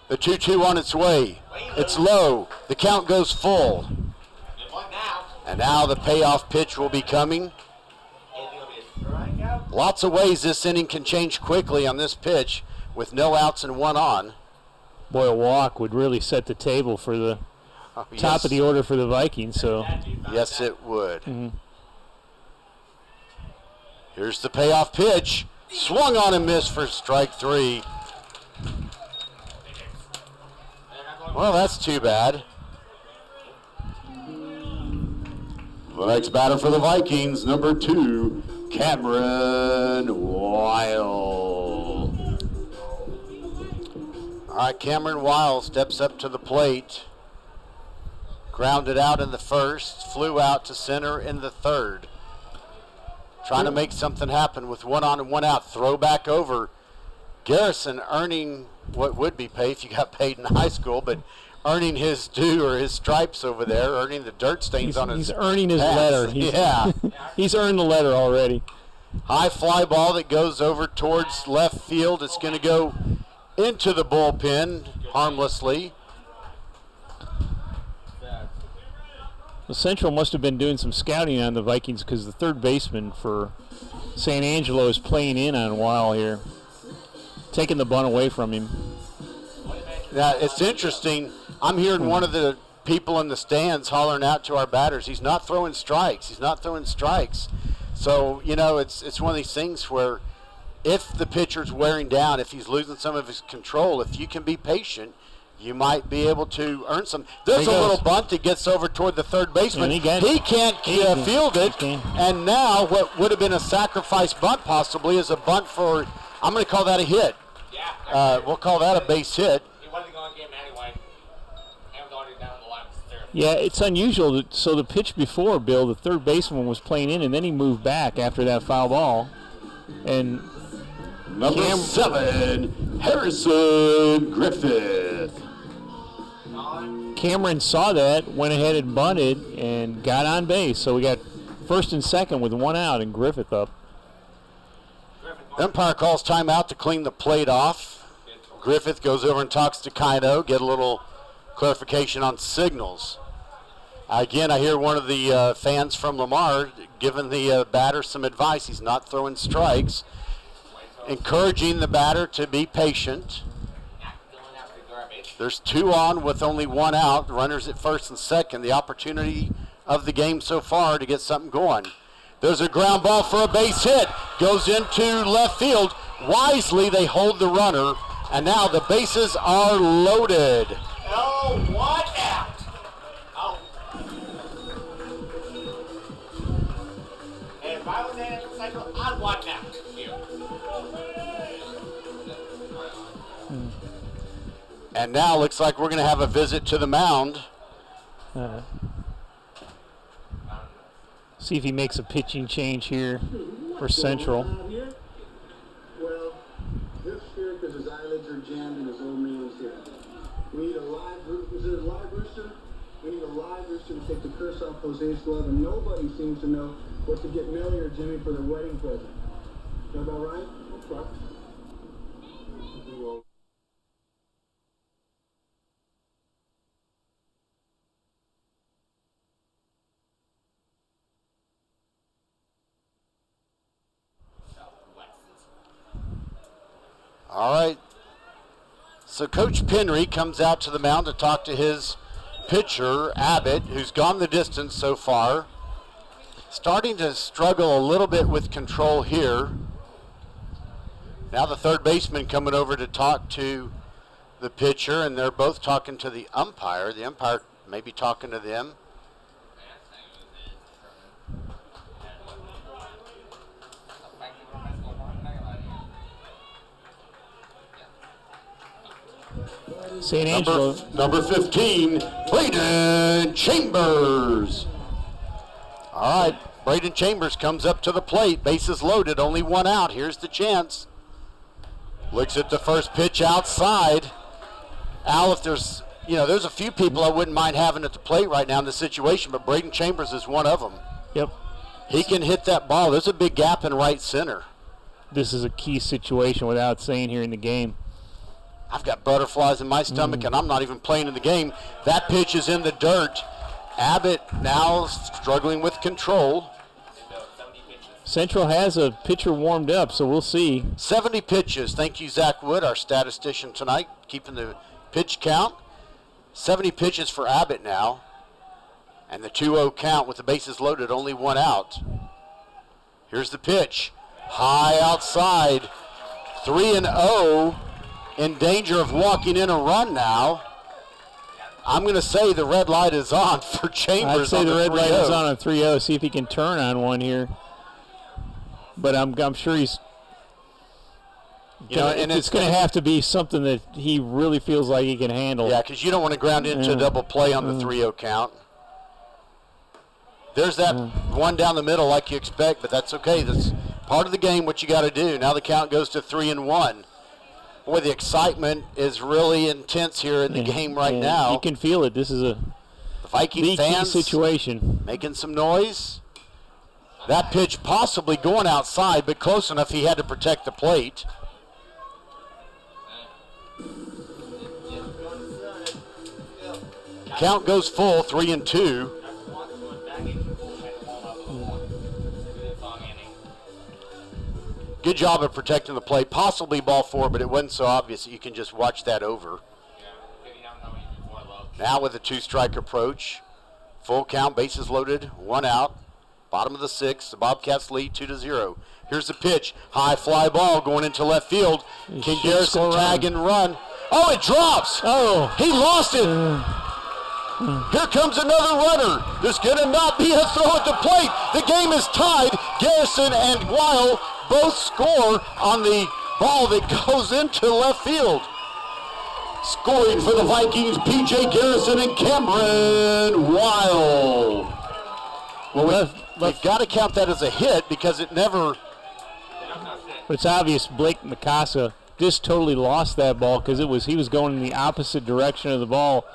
S4: The 2-2 on its way. It's low. The count goes full. And now the payoff pitch will be coming. Lots of ways this inning can change quickly on this pitch with no outs and 1 on.
S2: Boy, a walk would really set the table for the top of the order for the Vikings. So
S4: yes, it would. Here's the payoff pitch. Swung on and missed for strike 3. Well, that's too bad. The next batter for the Vikings, number 2, Cameron Weil. All right, Cameron Weil steps up to the plate. Grounded out in the first, flew out to center in the third. Trying to make something happen with 1 on and 1 out. Throw back over. Garrison earning what would be paid if you got paid in high school, but earning his due or his stripes over there, earning the dirt stains on his
S2: He's earning his
S4: pants.
S2: letter.
S4: Yeah.
S2: He's earned the letter already.
S4: High fly ball that goes over towards left field. It's going to go into the bullpen harmlessly.
S2: Well, Central must have been doing some scouting on the Vikings because the third baseman for San Angelo is playing in on Weil here, taking the bunt away from him.
S4: Now, it's interesting. I'm hearing one of the people in the stands hollering out to our batters, he's not throwing strikes. He's not throwing strikes. So, you know, it's one of these things where if the pitcher's wearing down, if he's losing some of his control, if you can be patient, you might be able to earn some. There's a little bunt that gets over toward the third baseman. He can't field it. And now what would have been a sacrifice bunt possibly is a bunt for, I'm going to call that a hit. We'll call that a base hit.
S5: He wasn't going to get him anyway. He was already down the line.
S2: Yeah, it's unusual. So the pitch before, Bill, the third baseman was playing in, and then he moved back after that foul ball. And
S1: number 7, Harrison Griffith.
S2: Cameron saw that, went ahead and bunted, and got on base. So we got first and second with 1 out, and Griffith up.
S4: Umpire calls timeout to clean the plate off. Griffith goes over and talks to Kino, get a little clarification on signals. Again, I hear one of the fans from Lamar giving the batter some advice. He's not throwing strikes, encouraging the batter to be patient. There's 2 on with only 1 out. Runners at first and second. The opportunity of the game so far to get something going. There's a ground ball for a base hit. Goes into left field. Wisely, they hold the runner. And now the bases are loaded.
S5: Oh, what out? Oh. And if I was in the cycle, I'd watch out.
S4: And now looks like we're going to have a visit to the mound.
S2: See if he makes a pitching change here for Central.
S6: Well, this spirit because his eyelids are jammed in his old man's head. We need a live rooster. Is it a live rooster? We need a live rooster to take the curse off Jose's glove, and nobody seems to know what to get Millie or Jimmy for their wedding present. Is that about right? Okay.
S4: All right. So Coach Penry comes out to the mound to talk to his pitcher, Abbott, who's gone the distance so far. Starting to struggle a little bit with control here. Now the third baseman coming over to talk to the pitcher, and they're both talking to the umpire. The umpire may be talking to them.
S2: St. Angelo.
S1: Number 15, Braden Chambers.
S4: All right, Braden Chambers comes up to the plate. Bases loaded, only one out. Here's the chance. Looks at the first pitch outside. Al, if there's a few people I wouldn't mind having at the plate right now in this situation, but Braden Chambers is one of them.
S2: Yep.
S4: He can hit that ball. There's a big gap in right center.
S2: This is a key situation without saying here in the game.
S4: I've got butterflies in my stomach, and I'm not even playing in the game. That pitch is in the dirt. Abbott now struggling with control.
S2: Central has a pitcher warmed up, so we'll see.
S4: 70 pitches. Thank you, Zach Wood, our statistician tonight, keeping the pitch count. 70 pitches for Abbott now. And the 2-0 count with the bases loaded, only one out. Here's the pitch. High outside. 3-0. In danger of walking in a run now. I'm going to say the red light is on for Chambers.
S2: I'd say
S4: on
S2: the red light is
S4: 3-0.
S2: on 3-0. See if he can turn on one here. But I'm sure he's. And it's going to have to be something that he really feels like he can handle.
S4: Yeah, because you don't want to ground into a double play on the 3-0 count. There's that one down the middle like you expect, but that's okay. That's part of the game, what you got to do. Now the count goes to 3-1. Boy, the excitement is really intense here in the game right now.
S2: You can feel it. This is a
S4: the Viking
S2: key
S4: fans
S2: situation.
S4: making some noise. That pitch possibly going outside, but close enough he had to protect the plate. Count goes full, 3-2. Good job of protecting the plate. Possibly ball four, but it wasn't so obvious that you can just watch that over. Now with a two-strike approach. Full count, bases loaded, one out. Bottom of the sixth, the Bobcats lead 2-0. Here's the pitch. High fly ball going into left field. Can Garrison tag and run? Oh, it drops.
S2: Oh.
S4: He lost it. Here comes another runner. There's going to not be a throw at the plate. The game is tied. Garrison and Weil both score on the ball that goes into left field. Scoring for the Vikings, P.J. Garrison and Cameron Weil. Well, we've got to count that as a hit because it never...
S2: It's obvious Blake Mikasa just totally lost that ball because he was going in the opposite direction of the ball.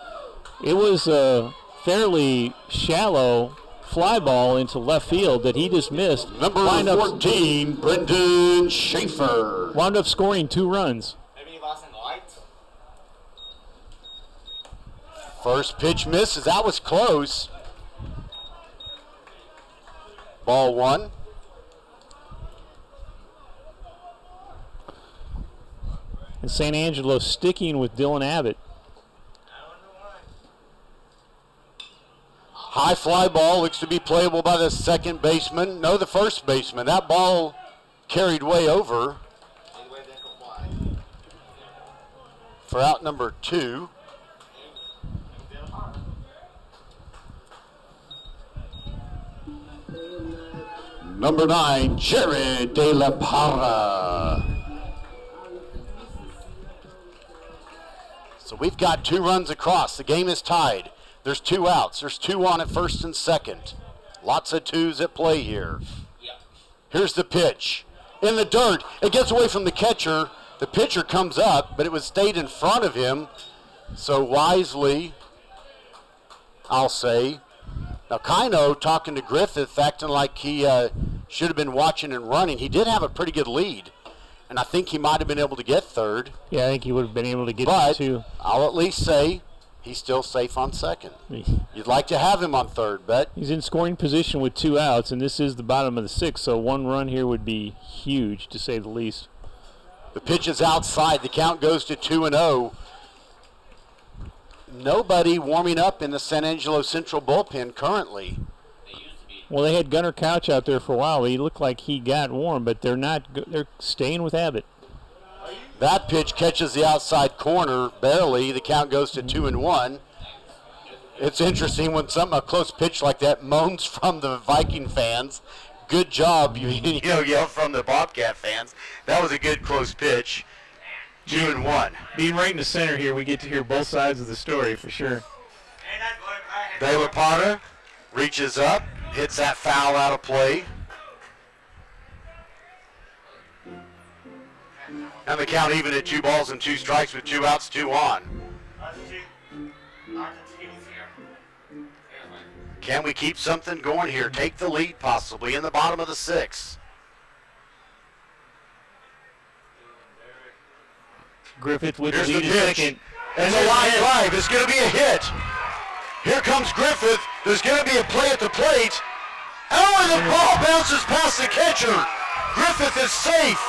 S2: It was a fairly shallow fly ball into left field that he just missed.
S1: Number 14, Brendan Schaefer.
S2: Wound up scoring 2 runs.
S5: Maybe he lost in the lights.
S4: First pitch misses. That was close. Ball one.
S2: And St. Angelo sticking with Dylan Abbott.
S4: High fly ball looks to be playable by the second baseman. No, the first baseman. That ball carried way over for out number 2.
S1: Number 9, Jared De La Parra.
S4: So we've got 2 runs across. The game is tied. There's 2 outs. There's 2 on at first and second. Lots of 2s at play here. Here's the pitch. In the dirt. It gets away from the catcher. The pitcher comes up, but it was stayed in front of him. So wisely, I'll say. Now, Kino talking to Griffith, acting like he should have been watching and running. He did have a pretty good lead, and I think he might have been able to get third.
S2: Yeah, I think he would have been able to get
S4: But
S2: two.
S4: I'll at least say he's still safe on second. You'd like to have him on third, but
S2: He's in scoring position with 2 outs, and this is the bottom of the 6th, so 1 run here would be huge, to say the least.
S4: the pitch is outside. The count goes to 2-0. nobody warming up in the San Angelo Central bullpen currently.
S5: They used to be.
S2: Well, they had Gunnar Couch out there for a while. He looked like he got warm, but they're not. They're staying with Abbott.
S4: That pitch catches the outside corner barely. The count goes to 2-1. It's interesting when a close pitch like that moans from the Viking fans. Good job, yell from the Bobcat fans. That was a good close pitch. 2-1.
S2: Being right in the center here, we get to hear both sides of the story for sure.
S4: De La Plata reaches up, hits that foul out of play. And the count even at 2 balls and 2 strikes with 2 outs, 2 on. Can we keep something going here? Take the lead possibly in the bottom of the 6th.
S2: Griffith with
S4: Here's
S2: the
S4: the
S2: lead
S4: pitch.
S2: second.
S4: And the line drive is going to be a hit. Here comes Griffith. There's going to be a play at the plate. Oh, and the ball bounces past the catcher. Griffith is safe.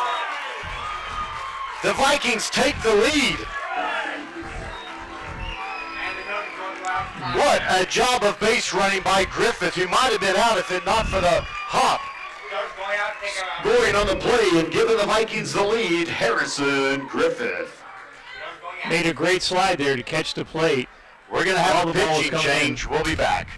S4: The Vikings take the lead. What a job of base running by Griffith, who might have been out if it not for the hop. Scoring on the play and giving the Vikings the lead, Harrison Griffith.
S2: Made a great slide there to catch the plate.
S4: We're going to have
S2: All
S4: a
S2: the balls
S4: pitching
S2: coming
S4: change. We'll be back.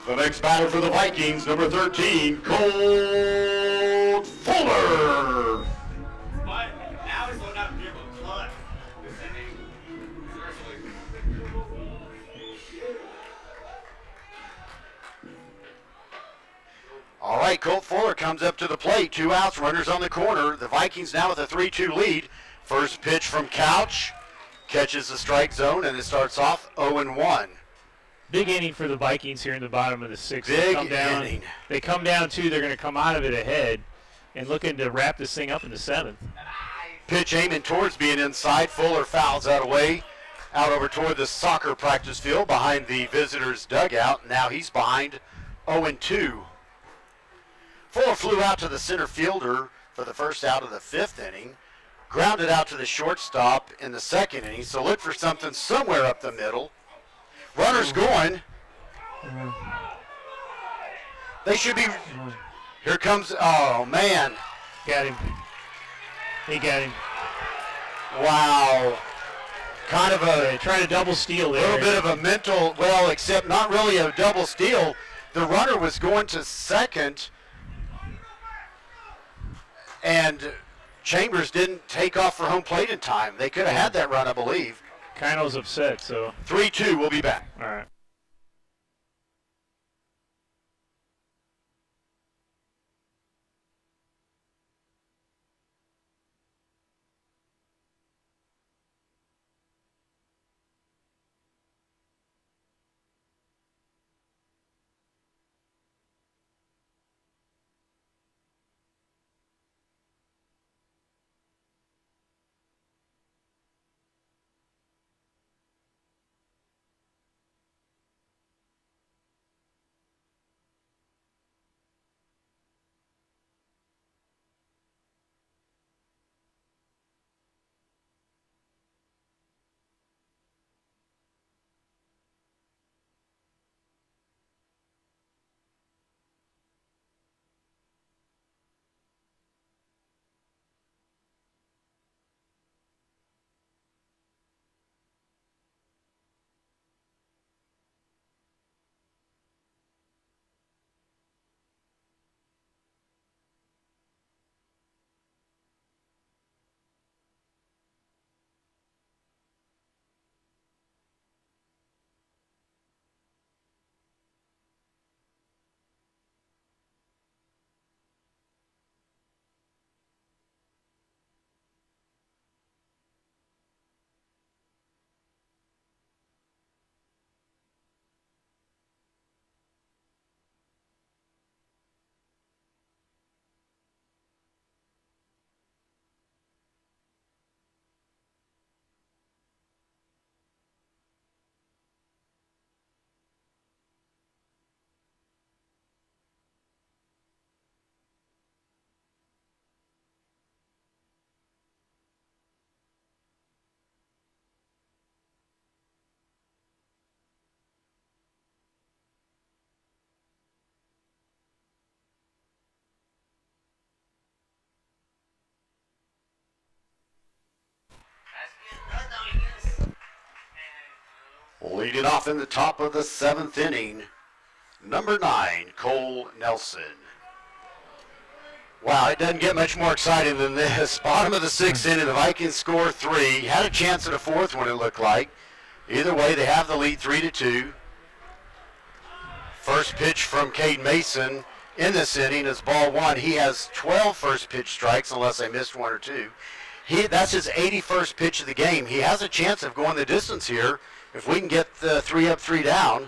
S4: The next batter for the Vikings, number 13, Colt Fuller.
S5: But now he's going out to give a clutch. This inning, seriously.
S4: All right, Colt Fuller comes up to the plate. 2 outs, runners on the corner. The Vikings now with a 3-2 lead. First pitch from Couch. Catches the strike zone, and it starts off 0-1.
S2: Big inning for the Vikings here in the bottom of the 6th.
S4: Big
S2: inning. They come down 2. They're going to come out of it ahead and looking to wrap this thing up in the 7th.
S4: Pitch aiming towards being inside. Fuller fouls that away. Out over toward the soccer practice field behind the visitors' dugout. Now he's behind 0-2. Fuller flew out to the center fielder for the first out of the 5th inning. Grounded out to the shortstop in the 2nd inning. So look for something somewhere up the middle. Runners going. They should be. Here comes. Oh, man.
S2: Got him. He got him.
S4: Wow. Kind of
S2: Trying to double steal there.
S4: little bit of a mental, well, except not really a double steal. The runner was going to second, and Chambers didn't take off for home plate in time. They could have had that run, I believe.
S2: Kino's upset, so.
S4: 3-2, we'll be back.
S2: All right.
S4: Leading off in the top of the 7th inning, number 9, Cole Nelson. Wow, it doesn't get much more exciting than this. Bottom of the 6th inning, the Vikings score 3. Had a chance at a 4th one, it looked like. Either way, they have the lead 3-2. First pitch from Cade Mason in this inning is ball 1. He has 12 first pitch strikes, unless I missed 1 or 2. That's his 81st pitch of the game. He has a chance of going the distance here if we can get the 3 up, 3 down.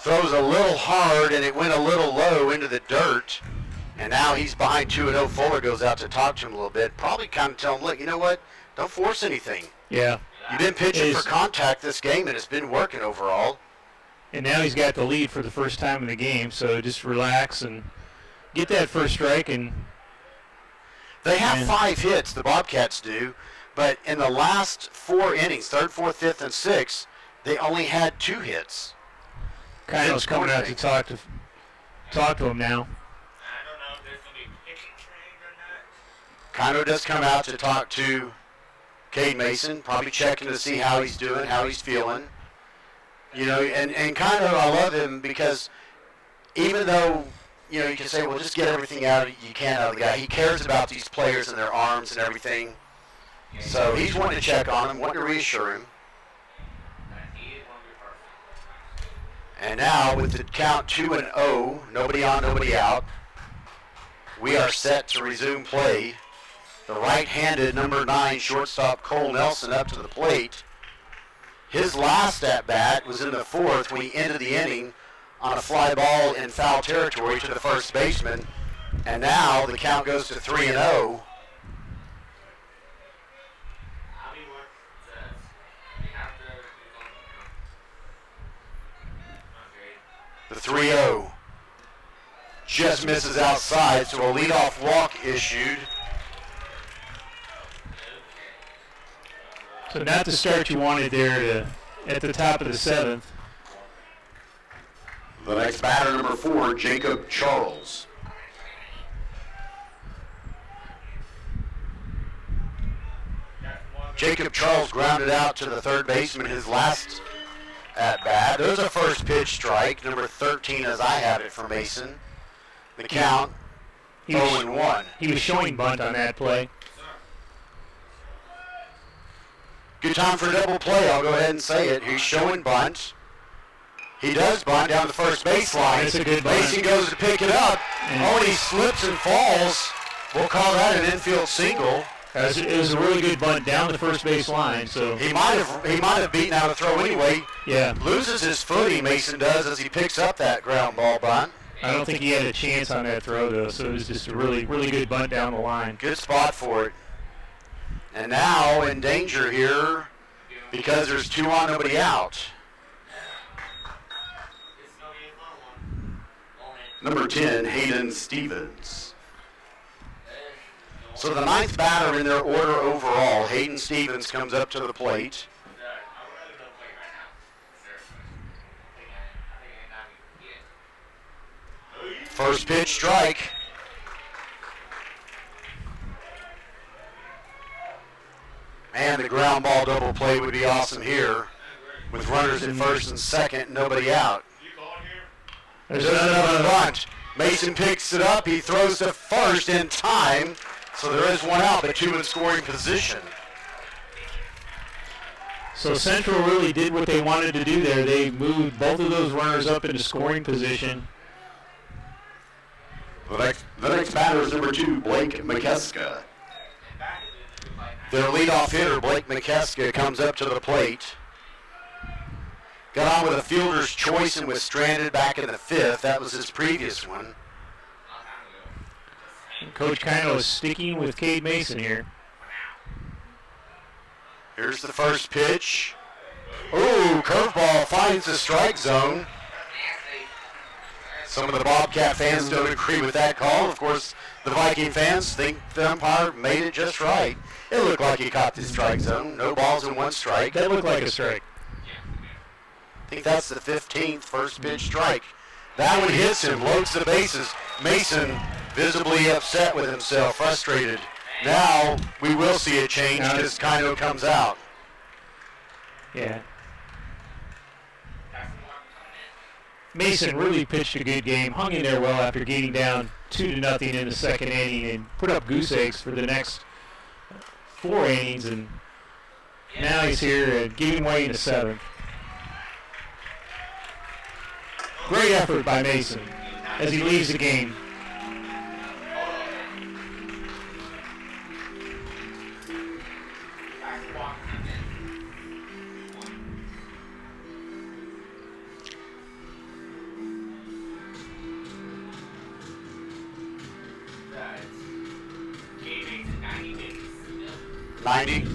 S4: Throws a little hard, and it went a little low into the dirt. And now he's behind 2-0. Fuller goes out to talk to him a little bit. Probably kind of tell him, look, you know what? Don't force anything.
S2: Yeah.
S4: You've been pitching for contact this game, and it's been working overall.
S2: And now he's got the lead for the first time in the game, so just relax and get that first strike. And
S4: they have 5 hits, the Bobcats do, but in the last 4 innings, 3rd, 4th, 5th, and 6th, they only had 2 hits.
S2: Kyle's coming out to talk to him now.
S4: Kino does come out to talk to Cade Mason, probably checking to see how he's doing, how he's feeling. You know, and Kino, I love him because even though, you know, you can say, well, just get everything out you can out of the guy, he cares about these players and their arms and everything. So he's wanting to check on him, wanting to reassure him. And now with the count 2-0, nobody on, nobody out, we are set to resume play. The right-handed number 9 shortstop Cole Nelson up to the plate. His last at-bat was in the 4th when he ended the inning on a fly ball in foul territory to the first baseman. And now the count goes to 3-0. The 3-0 just misses outside, so a leadoff walk issued.
S2: So not the start you wanted there at the top of the 7th.
S1: The next batter, number 4, Jacob Charles.
S4: Jacob Charles grounded out to the third baseman his last at-bat. There's a first pitch strike, number 13 as I have it for Mason. The count, 0-1.
S2: He was showing bunt on that play.
S4: Good time for a double play, I'll go ahead and say it. He's showing bunt. He does bunt down the first baseline.
S2: It's a good bunt.
S4: Mason goes to pick it up. And he slips and falls. We'll call that an infield single.
S2: It was a really good bunt down the first base line. So
S4: he might have beaten out a throw anyway.
S2: Yeah.
S4: Loses his footing, Mason does, as he picks up that ground ball bunt.
S2: I don't think he had a chance on that throw, though, so it was just a really, really good bunt down the line.
S4: Good spot for it. And now in danger here because there's 2 on, nobody out.
S1: Number 10, Hayden Stevens.
S4: So the 9th batter in their order overall, Hayden Stevens, comes up to the plate. First pitch strike. And the ground ball double play would be awesome here with runners at first and second, nobody out. There's another bunt. Mason picks it up. He throws to first in time. So there is 1 out, but 2 in scoring position.
S2: So Central really did what they wanted to do there. They moved both of those runners up into scoring position.
S1: The next batter is number 2, Blake McKeska.
S4: Their leadoff hitter, Blake McKeska, comes up to the plate. Got on with a fielder's choice and was stranded back in the 5th. That was his previous one.
S2: Coach Kino is sticking with Cade Mason here.
S4: Here's the first pitch. Ooh, curveball finds the strike zone. Some of the Bobcat fans don't agree with that call. Of course, the Viking fans think the umpire made it just right. It looked like he caught the strike zone. No balls and 1 strike.
S2: That looked like a strike.
S4: I think that's the 15th first pitch strike. That one hits him, loads the bases. Mason visibly upset with himself, frustrated. Now we will see a change as Kino comes out.
S2: Yeah. Mason really pitched a good game, hung in there well after getting down 2-0 in the second inning, and put up goose eggs for the next 4 innings, and now he's here giving way in the 7th. Great effort by Mason as he leaves the game.
S4: '90.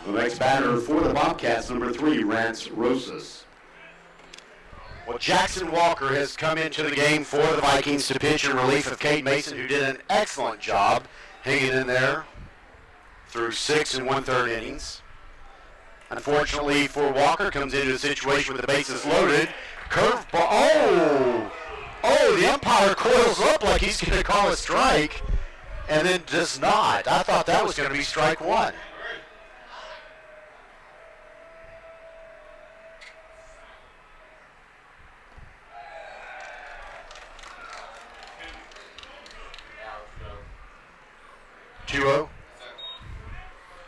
S1: The next batter for the Bobcats, number 3, Rance Rosas.
S4: Well, Jackson Walker has come into the game for the Vikings to pitch in relief of Cade Mason, who did an excellent job hanging in there through 6 1/3 innings. Unfortunately for Walker, comes into a situation with the bases loaded. Curveball. Oh, the umpire coils up like he's going to call a strike, and then does not. I thought that was going to be strike 1.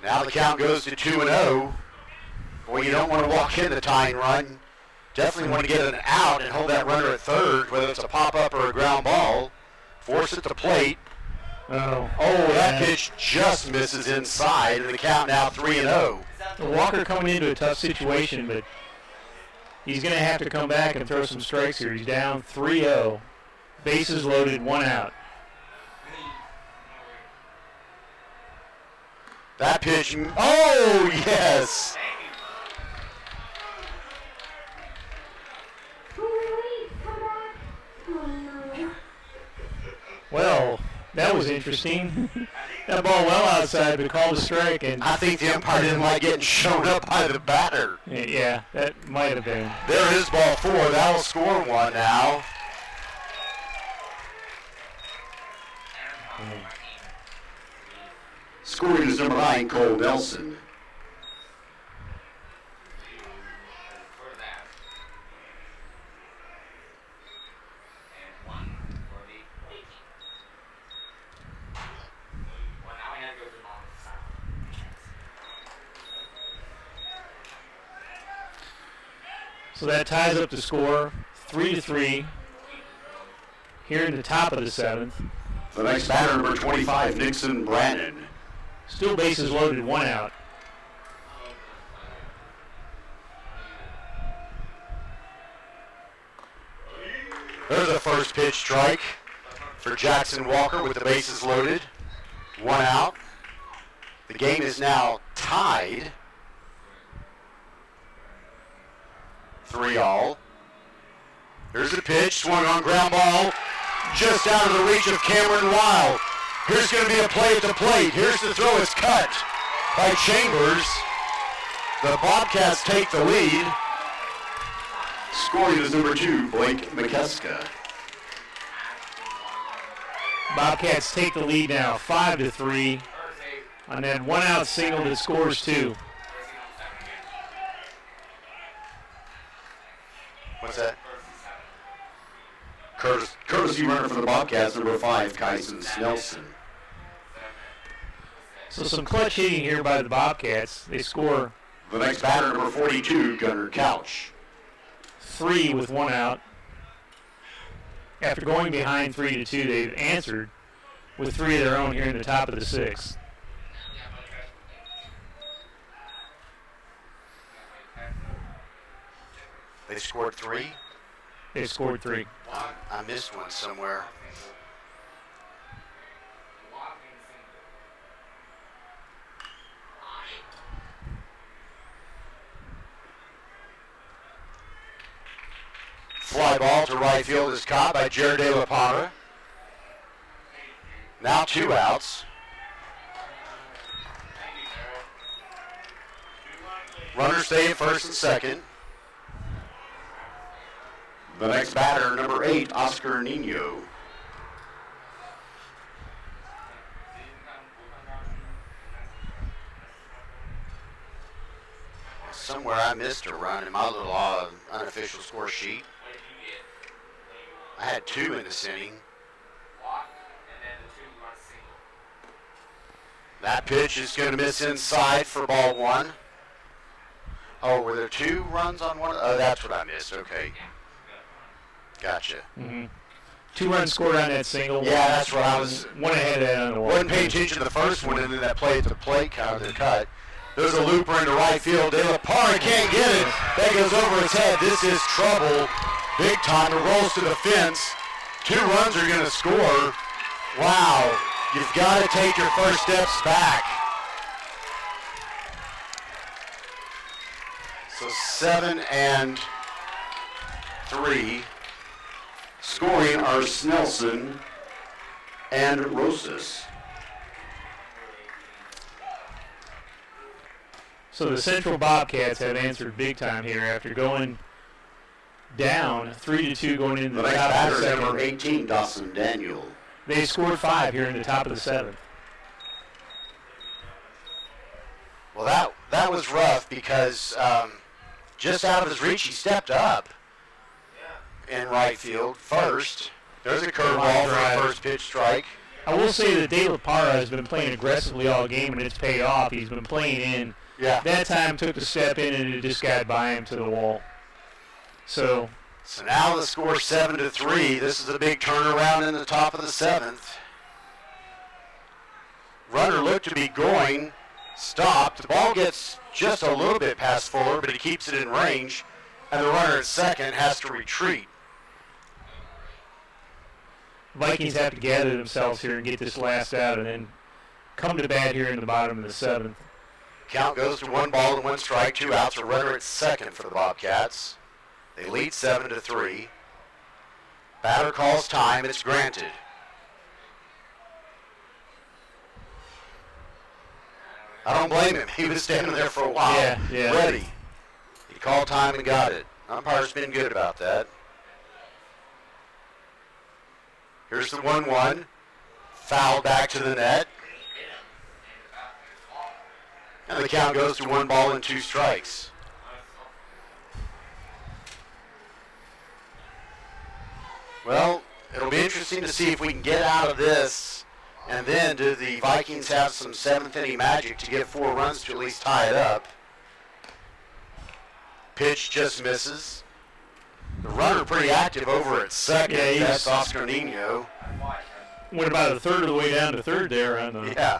S4: Now the count goes to 2-0. Well, you don't want to walk in the tying run. Definitely want to get an out and hold that runner at third, whether it's a pop-up or a ground ball. Force at the plate. Oh, that pitch just misses inside, and the count now 3-0.
S2: Walker coming into a tough situation, but he's going to have to come back and throw some strikes here. He's down 3-0. Bases loaded, 1 out.
S4: That pitch, oh, yes.
S2: Well, that was interesting. That ball well outside, but called a strike. And
S4: I think the umpire didn't like getting shown up by the batter.
S2: Yeah, that might have been.
S4: There is ball 4. That'll score 1 now.
S1: Scoring is number 9, Cole Nelson.
S2: So that ties up the score, 3-3. Here in the top of the 7th.
S1: The next batter, number 25, Nixon Brannon.
S2: Still bases loaded, 1 out.
S4: There's a first pitch strike for Jackson Walker with the bases loaded. 1 out. The game is now tied. 3-all. Here's the pitch, swung on ground ball. just out of the reach of Cameron Wild. Here's going to be a play at the plate. Here's the throw. It's cut by Chambers. The Bobcats take the lead. Scoring is number 2, Blake McKeska.
S2: Bobcats take the lead now, 5-3, on that one-out single that scores 2.
S4: What's that? Courtesy runner for the Bobcats, number 5, Kyson Snelson.
S2: So some clutch hitting here by the Bobcats. They score
S4: The next batter, number 42, Gunnar Couch.
S2: 3 with 1 out. After going behind 3-2, they've answered with 3 of their own here in the top of the 6th.
S4: They scored 3.
S2: They scored 3.
S4: I missed one somewhere. Fly ball to right field is caught by Jared De La Parra. Now 2 outs. Runners stay at first and second. The next batter, number 8, Oscar Nino. Somewhere I missed a run in my little unofficial score sheet. I had 2 in this inning. That pitch is going to miss inside for ball 1. Oh, were there 2 runs on one? Oh, that's what I missed. Okay. Gotcha.
S2: Mm-hmm. 2 runs scored on that single.
S4: Yeah, that's what I was.
S2: One ahead of that on the wall.
S4: Wasn't paying attention to the first one, and then that play at the plate kind of the cut. There's a looper into right field. De La Parra can't get it. That goes over his head. This is trouble. Big time. It rolls to the fence. 2 runs are going to score. Wow. You've got to take your first steps back. So 7-3. Scoring are Snelson and Rosas.
S2: So the Central Bobcats have answered big time here after going down 3-2 going into
S4: The
S2: the
S4: next
S2: top of
S4: batter
S2: the
S4: is number
S2: 7th.
S4: 18, Dawson Daniel.
S2: They scored 5 here in the top of the 7th.
S4: Well, that was rough because just out of his reach, he stepped up in right field first. There's a curveball for a first pitch strike.
S2: I will say that De La Parra has been playing aggressively all game, and it's paid off. He's been playing in.
S4: Yeah.
S2: That time took a step in, and it just got by him to the wall. So
S4: now the score 7-3. This is a big turnaround in the top of the 7th. Runner looked to be going, stopped. The ball gets just a little bit past Fuller, but he keeps it in range, and the runner at second has to retreat.
S2: Vikings have to gather themselves here and get this last out and then come to bat here in the bottom of the 7th.
S4: Count goes to 1 ball and 1 strike, 2 outs. A runner at second for the Bobcats. They lead 7-3. Batter calls time. It's granted. I don't blame him. He was standing there for a while,
S2: Yeah.
S4: ready. He called time and got it. Umpire's been good about that. Here's the 1-1. Foul back to the net. And the count goes to 1 ball and 2 strikes. Well, it'll be interesting to see if we can get out of this. And then do the Vikings have some 7th inning magic to get 4 runs to at least tie it up? Pitch just misses. The runner pretty active over at second.
S2: Yeah,
S4: That's Oscar Nino.
S2: Went about a third of the way down to third there on the
S4: Yeah.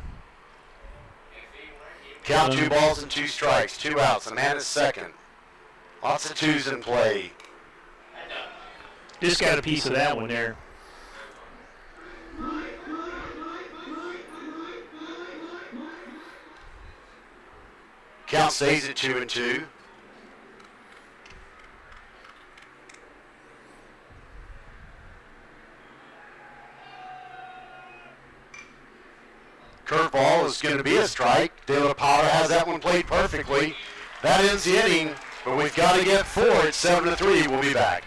S4: Count 2 balls and 2 strikes, 2 outs. The man is second. Lots of 2s in play.
S2: Just got a piece of that one there.
S4: Count stays at 2-2. Curveball is going to be a strike. De La Power has that one played perfectly. That ends the inning, but we've got to get 4 at 7-3. We'll be back.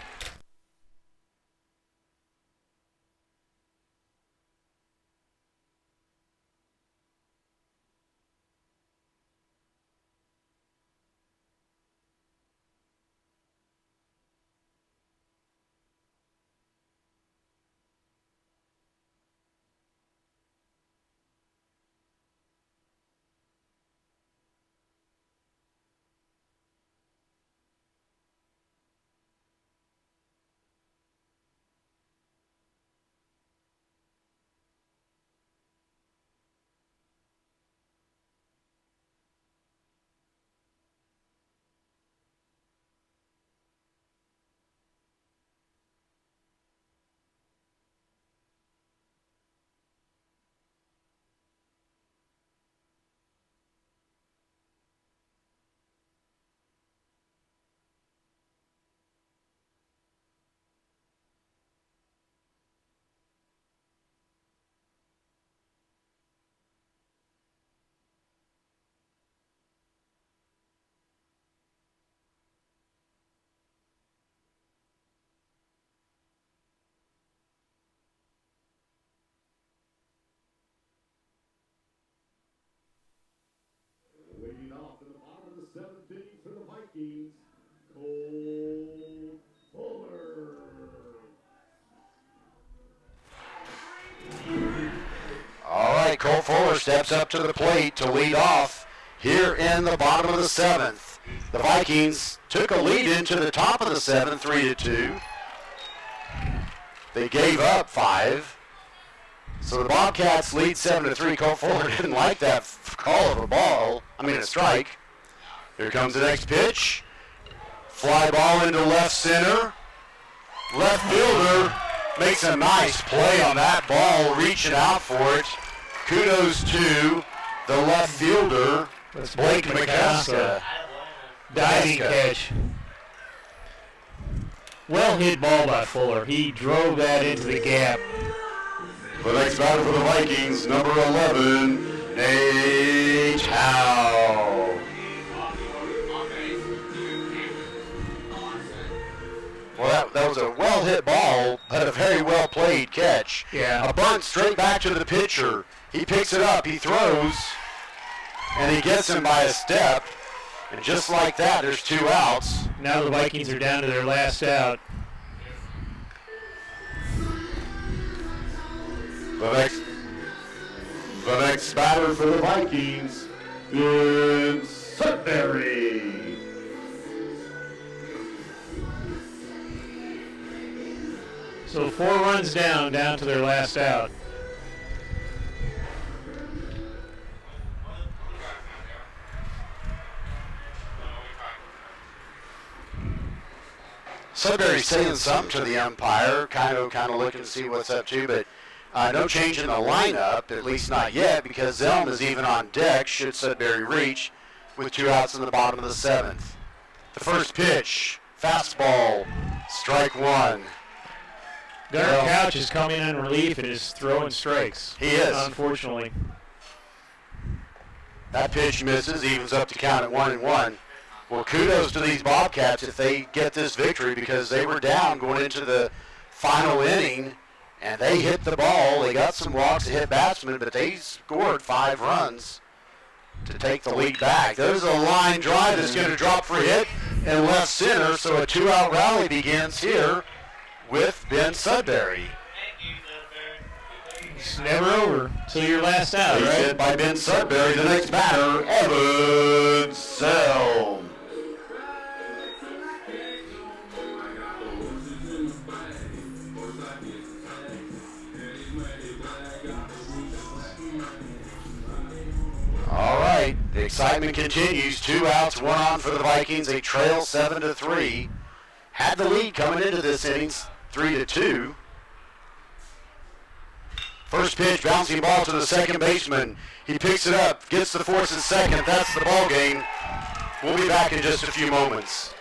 S3: Leading off in the bottom of the seventh inning for the Vikings, Cole Fuller.
S4: All right, Cole Fuller steps up to the plate to lead off here in the bottom of the seventh. The Vikings took a lead into the top of the seventh, 3-2. They gave up 5. So the Bobcats lead 7-3. Cole Fuller didn't like that call of a strike. Here comes the next pitch. Fly ball into left center. Left fielder makes a nice play on that ball, reaching out for it. Kudos to the left fielder, Blake McCaska.
S2: Diving catch. Well hit ball by Fuller. He drove that into the gap.
S4: The next batter for the Vikings, number 11, Nate Howe. Well, that was a well-hit ball, but a very well-played catch.
S2: Yeah.
S4: A bunt straight back to the pitcher. He picks it up, he throws, and he gets him by a step. And just like that, there's 2 outs.
S2: Now the Vikings are down to their last out.
S3: The next batter for the Vikings is Sudbury.
S2: So 4 runs down to their last out.
S4: Sudbury's saying something to the umpire, kind of looking to see what's up to, but no change in the lineup, at least not yet, because Zelm is even on deck should Sudbury reach with 2 outs in the bottom of the 7th. The first pitch, fastball, strike 1.
S2: Gunnar Couch is coming in relief and is throwing strikes.
S4: He is.
S2: Unfortunately.
S4: That pitch misses, evens up to count at 1-1. Well, kudos to these Bobcats if they get this victory, because they were down going into the final inning, and they hit the ball. They got some walks to hit batsmen, but they scored 5 runs to take the lead back. There's a line drive that's going to drop for a hit in left center, so a 2-out rally begins here with Ben Sudbury.
S2: It's never over till your last out,
S4: He's
S2: right?
S4: hit by Ben Sudbury. The next batter, Evan Selm. All right, the excitement continues. 2 outs, 1 on for the Vikings. They trail 7-3. Had the lead coming into this inning, 3-2. First pitch, bouncing ball to the second baseman. He picks it up, gets the force at second. That's the ball game. We'll be back in just a few moments.